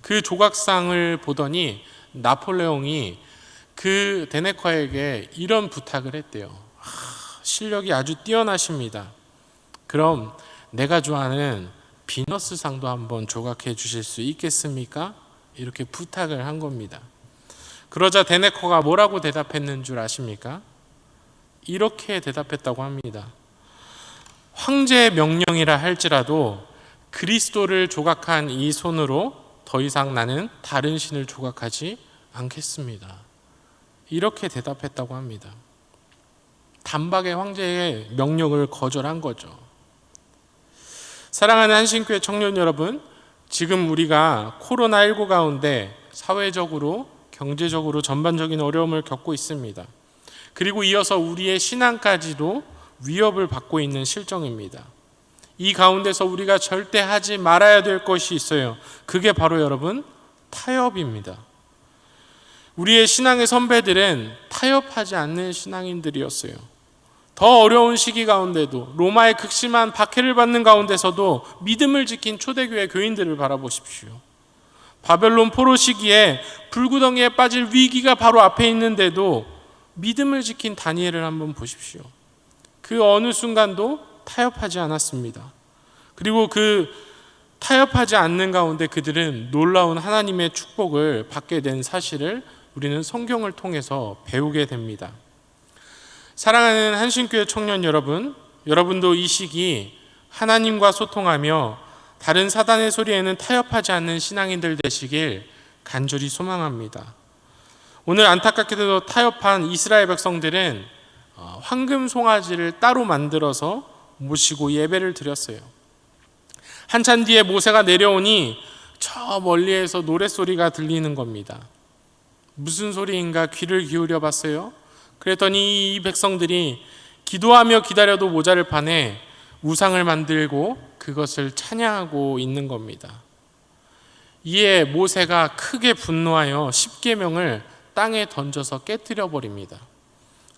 그 조각상을 보더니 나폴레옹이 그 데네커에게 이런 부탁을 했대요. 실력이 아주 뛰어나십니다. 그럼 내가 좋아하는 비너스상도 한번 조각해 주실 수 있겠습니까? 이렇게 부탁을 한 겁니다. 그러자 데네커가 뭐라고 대답했는 줄 아십니까? 이렇게 대답했다고 합니다. 황제의 명령이라 할지라도 그리스도를 조각한 이 손으로 더 이상 나는 다른 신을 조각하지 않겠습니다. 이렇게 대답했다고 합니다. 단박에 황제의 명령을 거절한 거죠. 사랑하는 한신교회 청년 여러분, 지금 우리가 코로나19 가운데 사회적으로, 경제적으로 전반적인 어려움을 겪고 있습니다. 그리고 이어서 우리의 신앙까지도 위협을 받고 있는 실정입니다. 이 가운데서 우리가 절대 하지 말아야 될 것이 있어요. 그게 바로 여러분, 타협입니다. 우리의 신앙의 선배들은 타협하지 않는 신앙인들이었어요. 더 어려운 시기 가운데도, 로마의 극심한 박해를 받는 가운데서도 믿음을 지킨 초대교회 교인들을 바라보십시오. 바벨론 포로 시기에 불구덩이에 빠질 위기가 바로 앞에 있는데도 믿음을 지킨 다니엘을 한번 보십시오. 그 어느 순간도 타협하지 않았습니다. 그리고 그 타협하지 않는 가운데 그들은 놀라운 하나님의 축복을 받게 된 사실을 우리는 성경을 통해서 배우게 됩니다. 사랑하는 한신교회 청년 여러분, 여러분도 이 시기 하나님과 소통하며 다른 사단의 소리에는 타협하지 않는 신앙인들 되시길 간절히 소망합니다. 오늘 안타깝게도 타협한 이스라엘 백성들은 황금 송아지를 따로 만들어서 모시고 예배를 드렸어요. 한참 뒤에 모세가 내려오니 저 멀리에서 노랫소리가 들리는 겁니다. 무슨 소리인가 귀를 기울여 봤어요. 그랬더니 이 백성들이 기도하며 기다려도 모자를 파내 우상을 만들고 그것을 찬양하고 있는 겁니다. 이에 모세가 크게 분노하여 십계명을 땅에 던져서 깨뜨려 버립니다.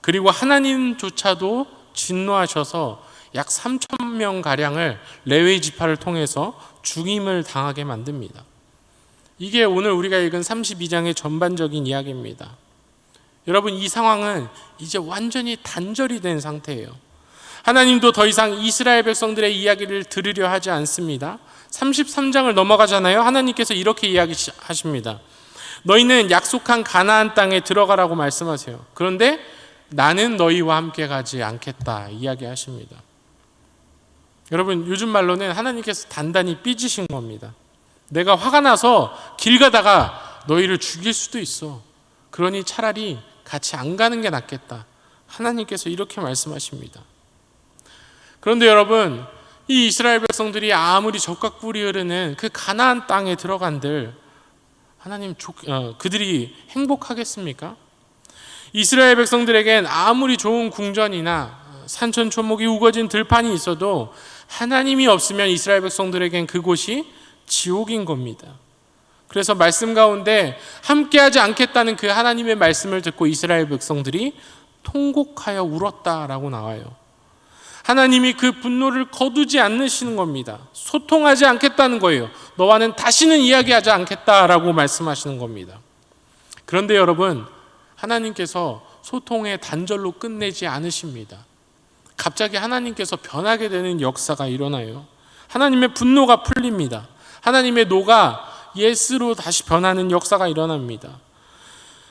그리고 하나님조차도 진노하셔서 약 3,000명 가량을 레위 지파를 통해서 죽임을 당하게 만듭니다. 이게 오늘 우리가 읽은 32장의 전반적인 이야기입니다. 여러분, 이 상황은 이제 완전히 단절이 된 상태예요. 하나님도 더 이상 이스라엘 백성들의 이야기를 들으려 하지 않습니다. 33장을 넘어가잖아요. 하나님께서 이렇게 이야기하십니다. 너희는 약속한 가나안 땅에 들어가라고 말씀하세요. 그런데 나는 너희와 함께 가지 않겠다 이야기하십니다. 여러분, 요즘 말로는 하나님께서 단단히 삐지신 겁니다. 내가 화가 나서 길 가다가 너희를 죽일 수도 있어. 그러니 차라리 같이 안 가는 게 낫겠다. 하나님께서 이렇게 말씀하십니다. 그런데 여러분, 이 이스라엘 백성들이 아무리 적각불이 흐르는 그 가나안 땅에 들어간들 하나님 그들이 행복하겠습니까? 이스라엘 백성들에겐 아무리 좋은 궁전이나 산천초목이 우거진 들판이 있어도 하나님이 없으면 이스라엘 백성들에겐 그곳이 지옥인 겁니다. 그래서 말씀 가운데 함께하지 않겠다는 그 하나님의 말씀을 듣고 이스라엘 백성들이 통곡하여 울었다라고 나와요. 하나님이 그 분노를 거두지 않으시는 겁니다. 소통하지 않겠다는 거예요. 너와는 다시는 이야기하지 않겠다라고 말씀하시는 겁니다. 그런데 여러분, 하나님께서 소통의 단절로 끝내지 않으십니다. 갑자기 하나님께서 변하게 되는 역사가 일어나요. 하나님의 분노가 풀립니다. 하나님의 노가 예스로 다시 변하는 역사가 일어납니다.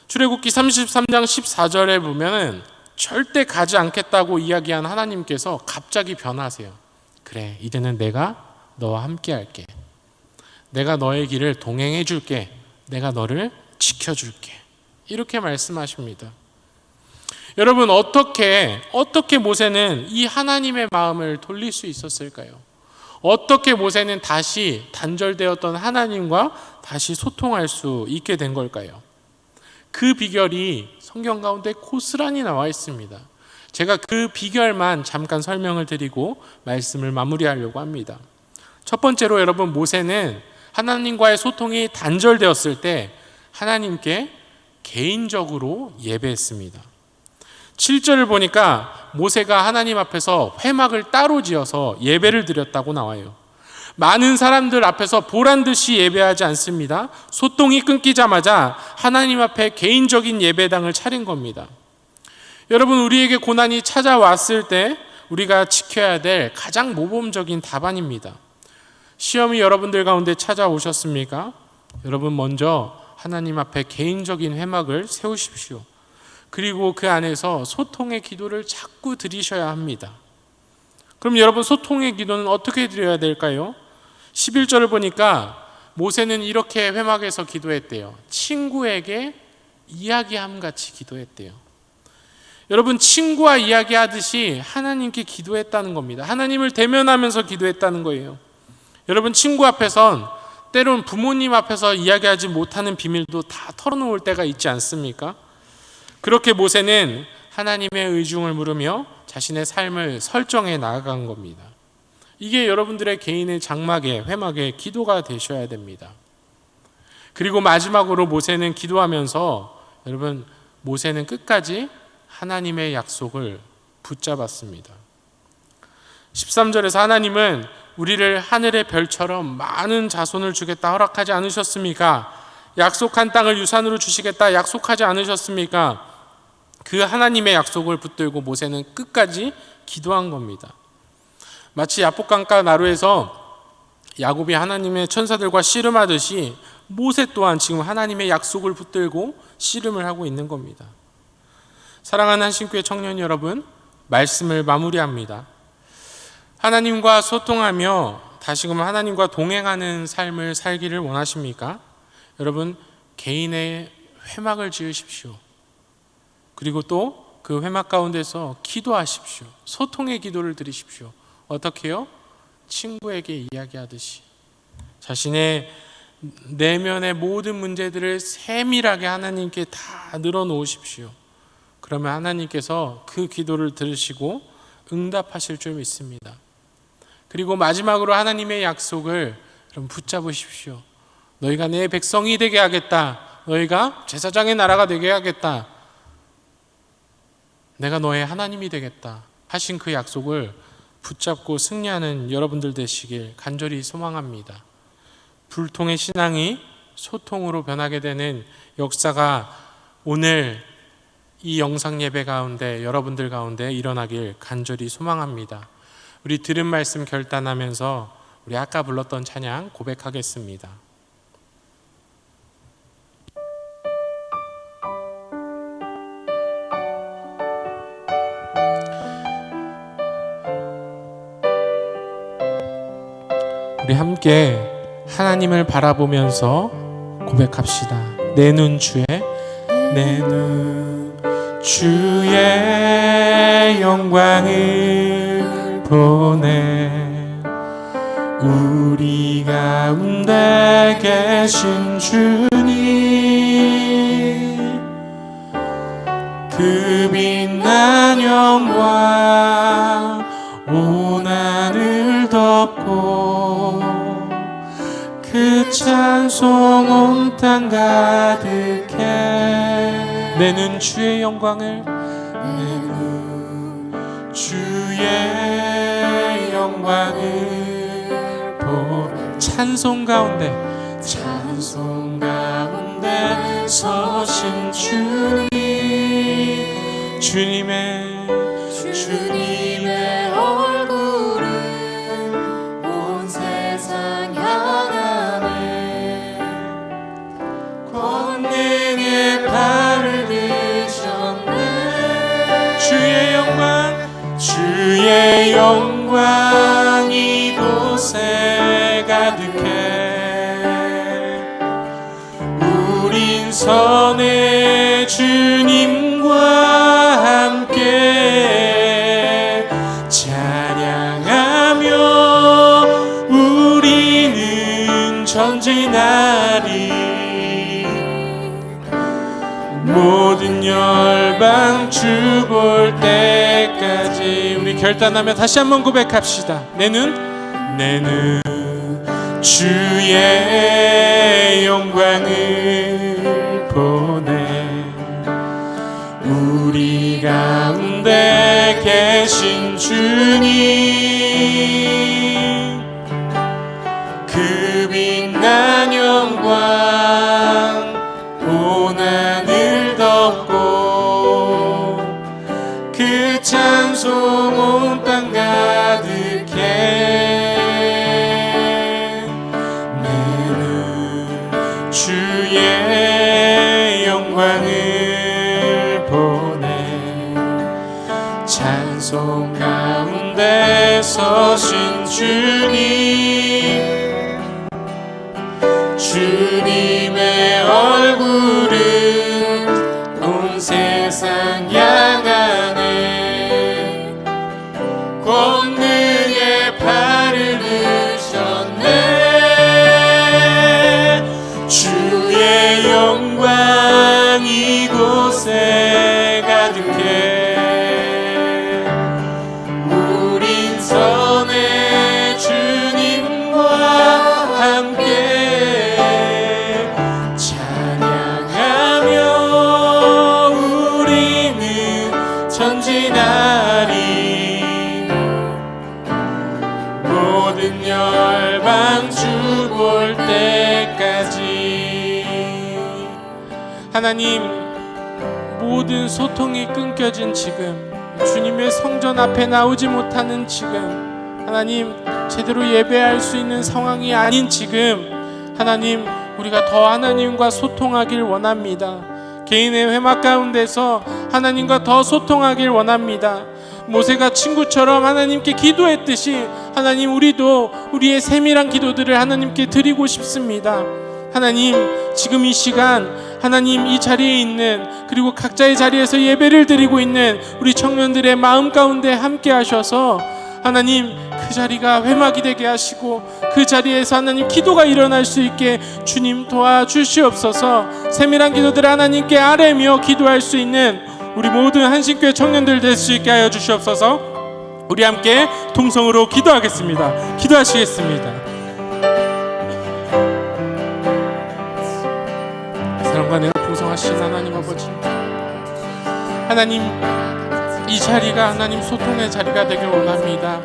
출애굽기 33장 14절에 보면은 절대 가지 않겠다고 이야기한 하나님께서 갑자기 변하세요. 그래, 이제는 내가 너와 함께 할게. 내가 너의 길을 동행해 줄게. 내가 너를 지켜줄게. 이렇게 말씀하십니다. 여러분, 어떻게 모세는 이 하나님의 마음을 돌릴 수 있었을까요? 어떻게 모세는 다시 단절되었던 하나님과 다시 소통할 수 있게 된 걸까요? 그 비결이 성경 가운데 고스란히 나와 있습니다. 제가 그 비결만 잠깐 설명을 드리고 말씀을 마무리하려고 합니다. 첫 번째로 여러분, 모세는 하나님과의 소통이 단절되었을 때 하나님께 개인적으로 예배했습니다. 7절을 보니까 모세가 하나님 앞에서 회막을 따로 지어서 예배를 드렸다고 나와요. 많은 사람들 앞에서 보란듯이 예배하지 않습니다. 소통이 끊기자마자 하나님 앞에 개인적인 예배당을 차린 겁니다. 여러분, 우리에게 고난이 찾아왔을 때 우리가 지켜야 될 가장 모범적인 답안입니다. 시험이 여러분들 가운데 찾아오셨습니까? 여러분, 먼저 하나님 앞에 개인적인 회막을 세우십시오. 그리고 그 안에서 소통의 기도를 자꾸 드리셔야 합니다. 그럼 여러분, 소통의 기도는 어떻게 드려야 될까요? 11절을 보니까 모세는 이렇게 회막에서 기도했대요. 친구에게 이야기함 같이 기도했대요. 여러분, 친구와 이야기하듯이 하나님께 기도했다는 겁니다. 하나님을 대면하면서 기도했다는 거예요. 여러분, 친구 앞에선 때론 부모님 앞에서 이야기하지 못하는 비밀도 다 털어놓을 때가 있지 않습니까? 그렇게 모세는 하나님의 의중을 물으며 자신의 삶을 설정해 나아간 겁니다. 이게 여러분들의 개인의 장막의 회막의 기도가 되셔야 됩니다. 그리고 마지막으로 모세는 기도하면서, 여러분, 모세는 끝까지 하나님의 약속을 붙잡았습니다. 13절에서 하나님은 우리를 하늘의 별처럼 많은 자손을 주겠다 허락하지 않으셨습니까? 약속한 땅을 유산으로 주시겠다 약속하지 않으셨습니까? 그 하나님의 약속을 붙들고 모세는 끝까지 기도한 겁니다. 마치 야복강가 나루에서 야곱이 하나님의 천사들과 씨름하듯이 모세 또한 지금 하나님의 약속을 붙들고 씨름을 하고 있는 겁니다. 사랑하는 한신교회 청년 여러분, 말씀을 마무리합니다. 하나님과 소통하며 다시금 하나님과 동행하는 삶을 살기를 원하십니까? 여러분, 개인의 회막을 지으십시오. 그리고 또 그 회막 가운데서 기도하십시오. 소통의 기도를 드리십시오. 어떻게요? 친구에게 이야기하듯이 자신의 내면의 모든 문제들을 세밀하게 하나님께 다 늘어놓으십시오. 그러면 하나님께서 그 기도를 들으시고 응답하실 줄 믿습니다. 그리고 마지막으로 하나님의 약속을 여러분 붙잡으십시오. 너희가 내 백성이 되게 하겠다. 너희가 제사장의 나라가 되게 하겠다. 내가 너의 하나님이 되겠다 하신 그 약속을 붙잡고 승리하는 여러분들 되시길 간절히 소망합니다. 불통의 신앙이 소통으로 변하게 되는 역사가 오늘 이 영상 예배 가운데 여러분들 가운데 일어나길 간절히 소망합니다. 우리 들은 말씀 결단하면서 우리 아까 불렀던 찬양 고백하겠습니다. 우리 함께 하나님을 바라보면서 고백합시다. 내 눈 주의, 내 눈 주의 영광을 보내. 우리 가운데 계신 주님, 그 빛난 영광 온 하늘 덮고 그 찬송 온 땅 가득해. 내 눈 주의 영광을, 내 눈 주의 영광을 보내. 찬송 가운데, 찬송 가운데 서신 주님, 주님의 얼굴은 온 세상 향하네. 권능의 발을 드셨네. 주의 영광 이곳에 가득해. 우린 선의 주님과 함께 찬양하며 우리는 전진하리. 모든 열방 주 볼 때 우리 결단하며 다시 한번 고백합시다. 내 눈 주의 영광을 보내. 우리 가운데 계신 주님, 그 빛난 영광 온 하늘 덮고 그 찬송 온 땅 가득해. 내는 주의 영광을 보내. 찬송 가운데 서신 주님의 얼굴은 온 세상 향하네. 권능의 팔을 드셨네. 주의 영광 이곳에 가득해. 우린 선의 주님과 함께 찬양하며 우리는 전진하리. 모든 열방 주 볼 때까지. 하나님, 모든 소통이 끊겨진 지금, 주님의 성전 앞에 나오지 못하는 지금, 하나님 제대로 예배할 수 있는 상황이 아닌 지금, 하나님 우리가 더 하나님과 소통하길 원합니다. 개인의 회막 가운데서 하나님과 더 소통하길 원합니다. 모세가 친구처럼 하나님께 기도했듯이 하나님 우리도 우리의 세밀한 기도들을 하나님께 드리고 싶습니다. 하나님, 지금 이 시간 하나님 이 자리에 있는, 그리고 각자의 자리에서 예배를 드리고 있는 우리 청년들의 마음 가운데 함께 하셔서 하나님 그 자리가 회막이 되게 하시고 그 자리에서 하나님 기도가 일어날 수 있게 주님 도와주시옵소서. 세밀한 기도들을 하나님께 아뢰며 기도할 수 있는 우리 모든 한신교회 청년들 될 수 있게 하여 주시옵소서. 우리 함께 통성으로 기도하겠습니다. 기도하시겠습니다. 사랑과 내가 풍성하신 하나님 아버지, 하나님 이 자리가 하나님 소통의 자리가 되길 원합니다.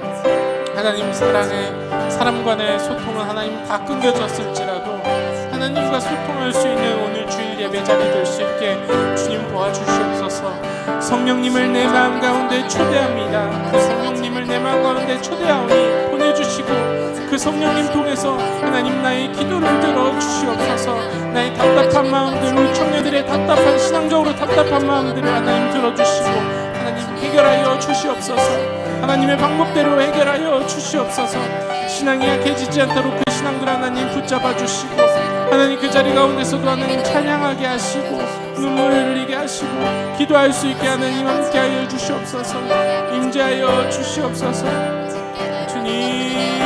하나님 사람 간의 소통은 하나님 다 끊겨졌을지라도 하나님과 소통할 수 있는 오늘 주일 예배 자리 될 수 있게 주님 도와주시옵소서. 성령님을 내 마음 가운데 초대합니다. 그 성령님을 내 마음 가운데 초대하오니 보내주시고 그 성령님 통해서 하나님 나의 기도를 들어주시옵소서. 나의 답답한 마음들, 우리 청년들의 답답한, 신앙적으로 답답한 마음들을 하나님 들어주시고 하나님 해결하여 주시옵소서. 하나님의 방법대로 해결하여 주시옵소서. 신앙이 약해지지 않도록 그 신앙들 하나님 붙잡아 주시고 하나님 그 자리 가운데서도 하나님 찬양하게 하시고 눈물 흘리게 하시고 기도할 수 있게 하나님 함께하여 주시옵소서. 임재하여 주시옵소서. 주님,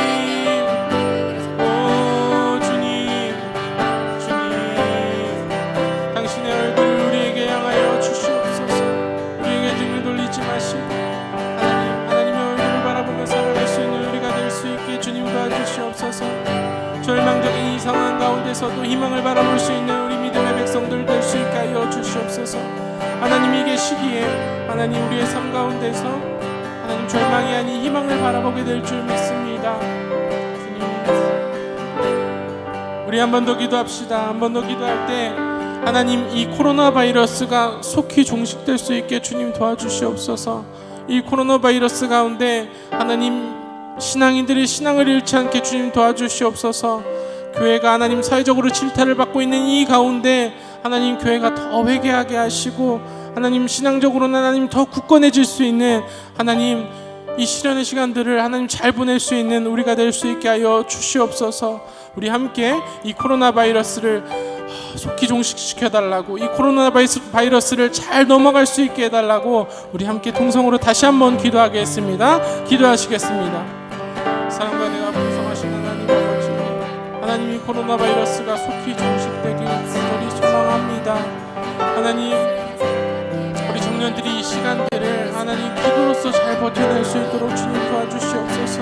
오 주님, 당신의 얼굴을 우리에게 향하여 주시옵소서. 우리에게 등을 돌리지 마시고 하나님의 얼굴을 바라보며 살아갈 수 있는 우리가 될 수 있게 주님 도와주시옵소서. 절망적인 이 상황 가운데서도 희망을 바라볼 수 있는 우리 믿음의 백성들 될 수 있게 하여 주시옵소서. 하나님 이 계시기에 하나님 우리의 삶 가운데서 하나님 절망이 아닌 희망을 바라보게 될 줄 믿습니다. 주님, 우리 한 번 더 기도합시다. 한 번 더 기도할 때 하나님 이 코로나 바이러스가 속히 종식될 수 있게 주님 도와주시옵소서. 이 코로나 바이러스 가운데 하나님 신앙인들이 신앙을 잃지 않게 주님 도와주시옵소서. 교회가 하나님 사회적으로 질타를 받고 있는 이 가운데 하나님 교회가 더 회개하게 하시고 하나님 신앙적으로는 하나님 더 굳건해질 수 있는 하나님 이 시련의 시간들을 하나님 잘 보낼 수 있는 우리가 될 수 있게 하여 주시옵소서. 우리 함께 이 코로나 바이러스를 속히 종식시켜달라고, 이 코로나 바이러스를 잘 넘어갈 수 있게 해달라고 우리 함께 통성으로 다시 한번 기도하겠습니다. 기도하시겠습니다. 사랑과 내가 풍성하신 하나님 아버지, 하나님 이 코로나 바이러스가 속히 종식되길 간절히 소망합니다. 하나님 우리 청년들이 이 시간들을 하나님 기도로서 가운데서 잘 버텨낼 수 있도록 주님 도와주시옵소서.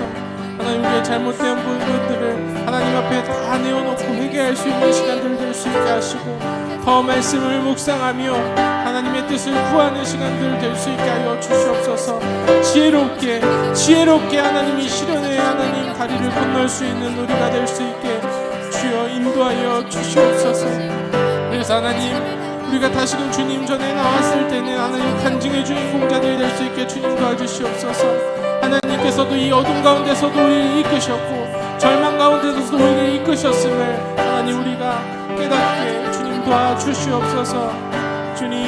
하나님, 우리의 잘못된 부분들을 하나님 앞에 다 내어놓고 회개할 수 있는 시간들 될 수 있게 하시고, 더 말씀을 묵상하며 하나님의 뜻을 구하는 시간들 될 수 있게 하여 주시옵소서. 지혜롭게 하나님이 실현의 하나님 다리를 건널 수 있는 우리가 될 수 있게 주여 인도하여 주시옵소서. 그래서 하나님, 우리가 다시금 주님 전에 나왔을 때는 하나님 간증의 주인공자들이 될 수 있게 주님 도와주시옵소서. 하나님께서도 이 어둠 가운데서도 우리를 이끄셨고 절망 가운데서도 우리를 이끄셨음을 하나님 우리가 깨닫게 주님 도와주시옵소서. 주님,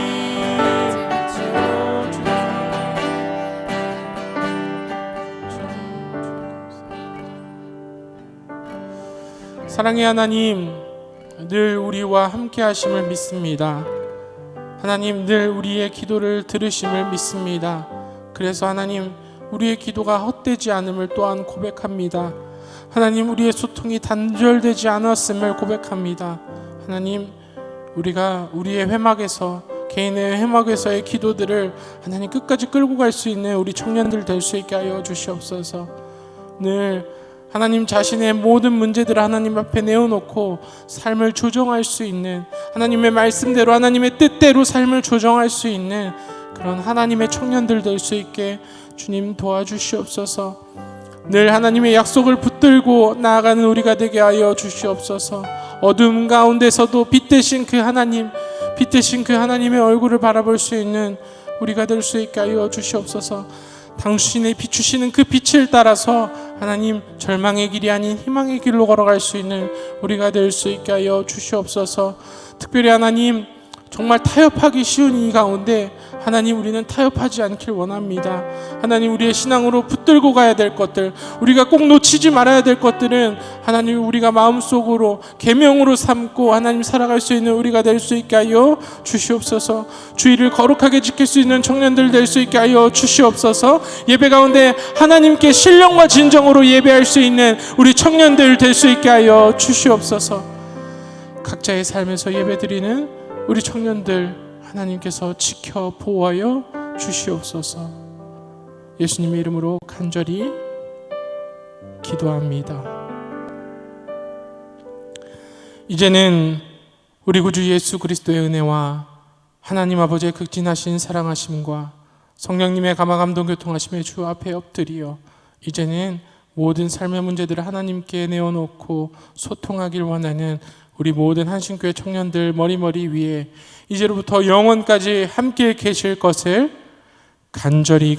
사랑의 하나님, 늘 우리와 함께 하심을 믿습니다. 하나님, 늘 우리의 기도를 들으심을 믿습니다. 그래서 하나님, 우리의 기도가 헛되지 않음을 또한 고백합니다. 하나님, 우리의 소통이 단절되지 않았음을 고백합니다. 하나님, 우리가 우리의 회막에서, 개인의 회막에서의 기도들을 하나님 끝까지 끌고 갈 수 있는 우리 청년들 될 수 있게 하여 주시옵소서. 늘 하나님 자신의 모든 문제들을 하나님 앞에 내어놓고 삶을 조정할 수 있는, 하나님의 말씀대로 하나님의 뜻대로 삶을 조정할 수 있는 그런 하나님의 청년들 될 수 있게 주님 도와주시옵소서. 늘 하나님의 약속을 붙들고 나아가는 우리가 되게 하여 주시옵소서. 어둠 가운데서도 빛 되신 그 하나님의 얼굴을 바라볼 수 있는 우리가 될 수 있게 하여 주시옵소서. 당신의 비추시는 그 빛을 따라서 하나님 절망의 길이 아닌 희망의 길로 걸어갈 수 있는 우리가 될 수 있게 하여 주시옵소서. 특별히 하나님, 정말 타협하기 쉬운 이 가운데 하나님, 우리는 타협하지 않길 원합니다. 하나님, 우리의 신앙으로 붙들고 가야 될 것들, 우리가 꼭 놓치지 말아야 될 것들은 하나님 우리가 마음속으로 계명으로 삼고 하나님 살아갈 수 있는 우리가 될 수 있게 하여 주시옵소서. 주의를 거룩하게 지킬 수 있는 청년들 될 수 있게 하여 주시옵소서. 예배 가운데 하나님께 신령과 진정으로 예배할 수 있는 우리 청년들 될 수 있게 하여 주시옵소서. 각자의 삶에서 예배드리는 우리 청년들 하나님께서 지켜 보호하여 주시옵소서. 예수님의 이름으로 간절히 기도합니다. 이제는 우리 구주 예수 그리스도의 은혜와 하나님 아버지의 극진하신 사랑하심과 성령님의 감화감동 교통하심의 주 앞에 엎드리어 이제는 모든 삶의 문제들을 하나님께 내어놓고 소통하길 원하는 우리 모든 한신교회 청년들 머리 위에 이제로부터 영원까지 함께 계실 것을 간절히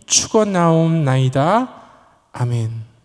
축원하옵나이다. 아멘.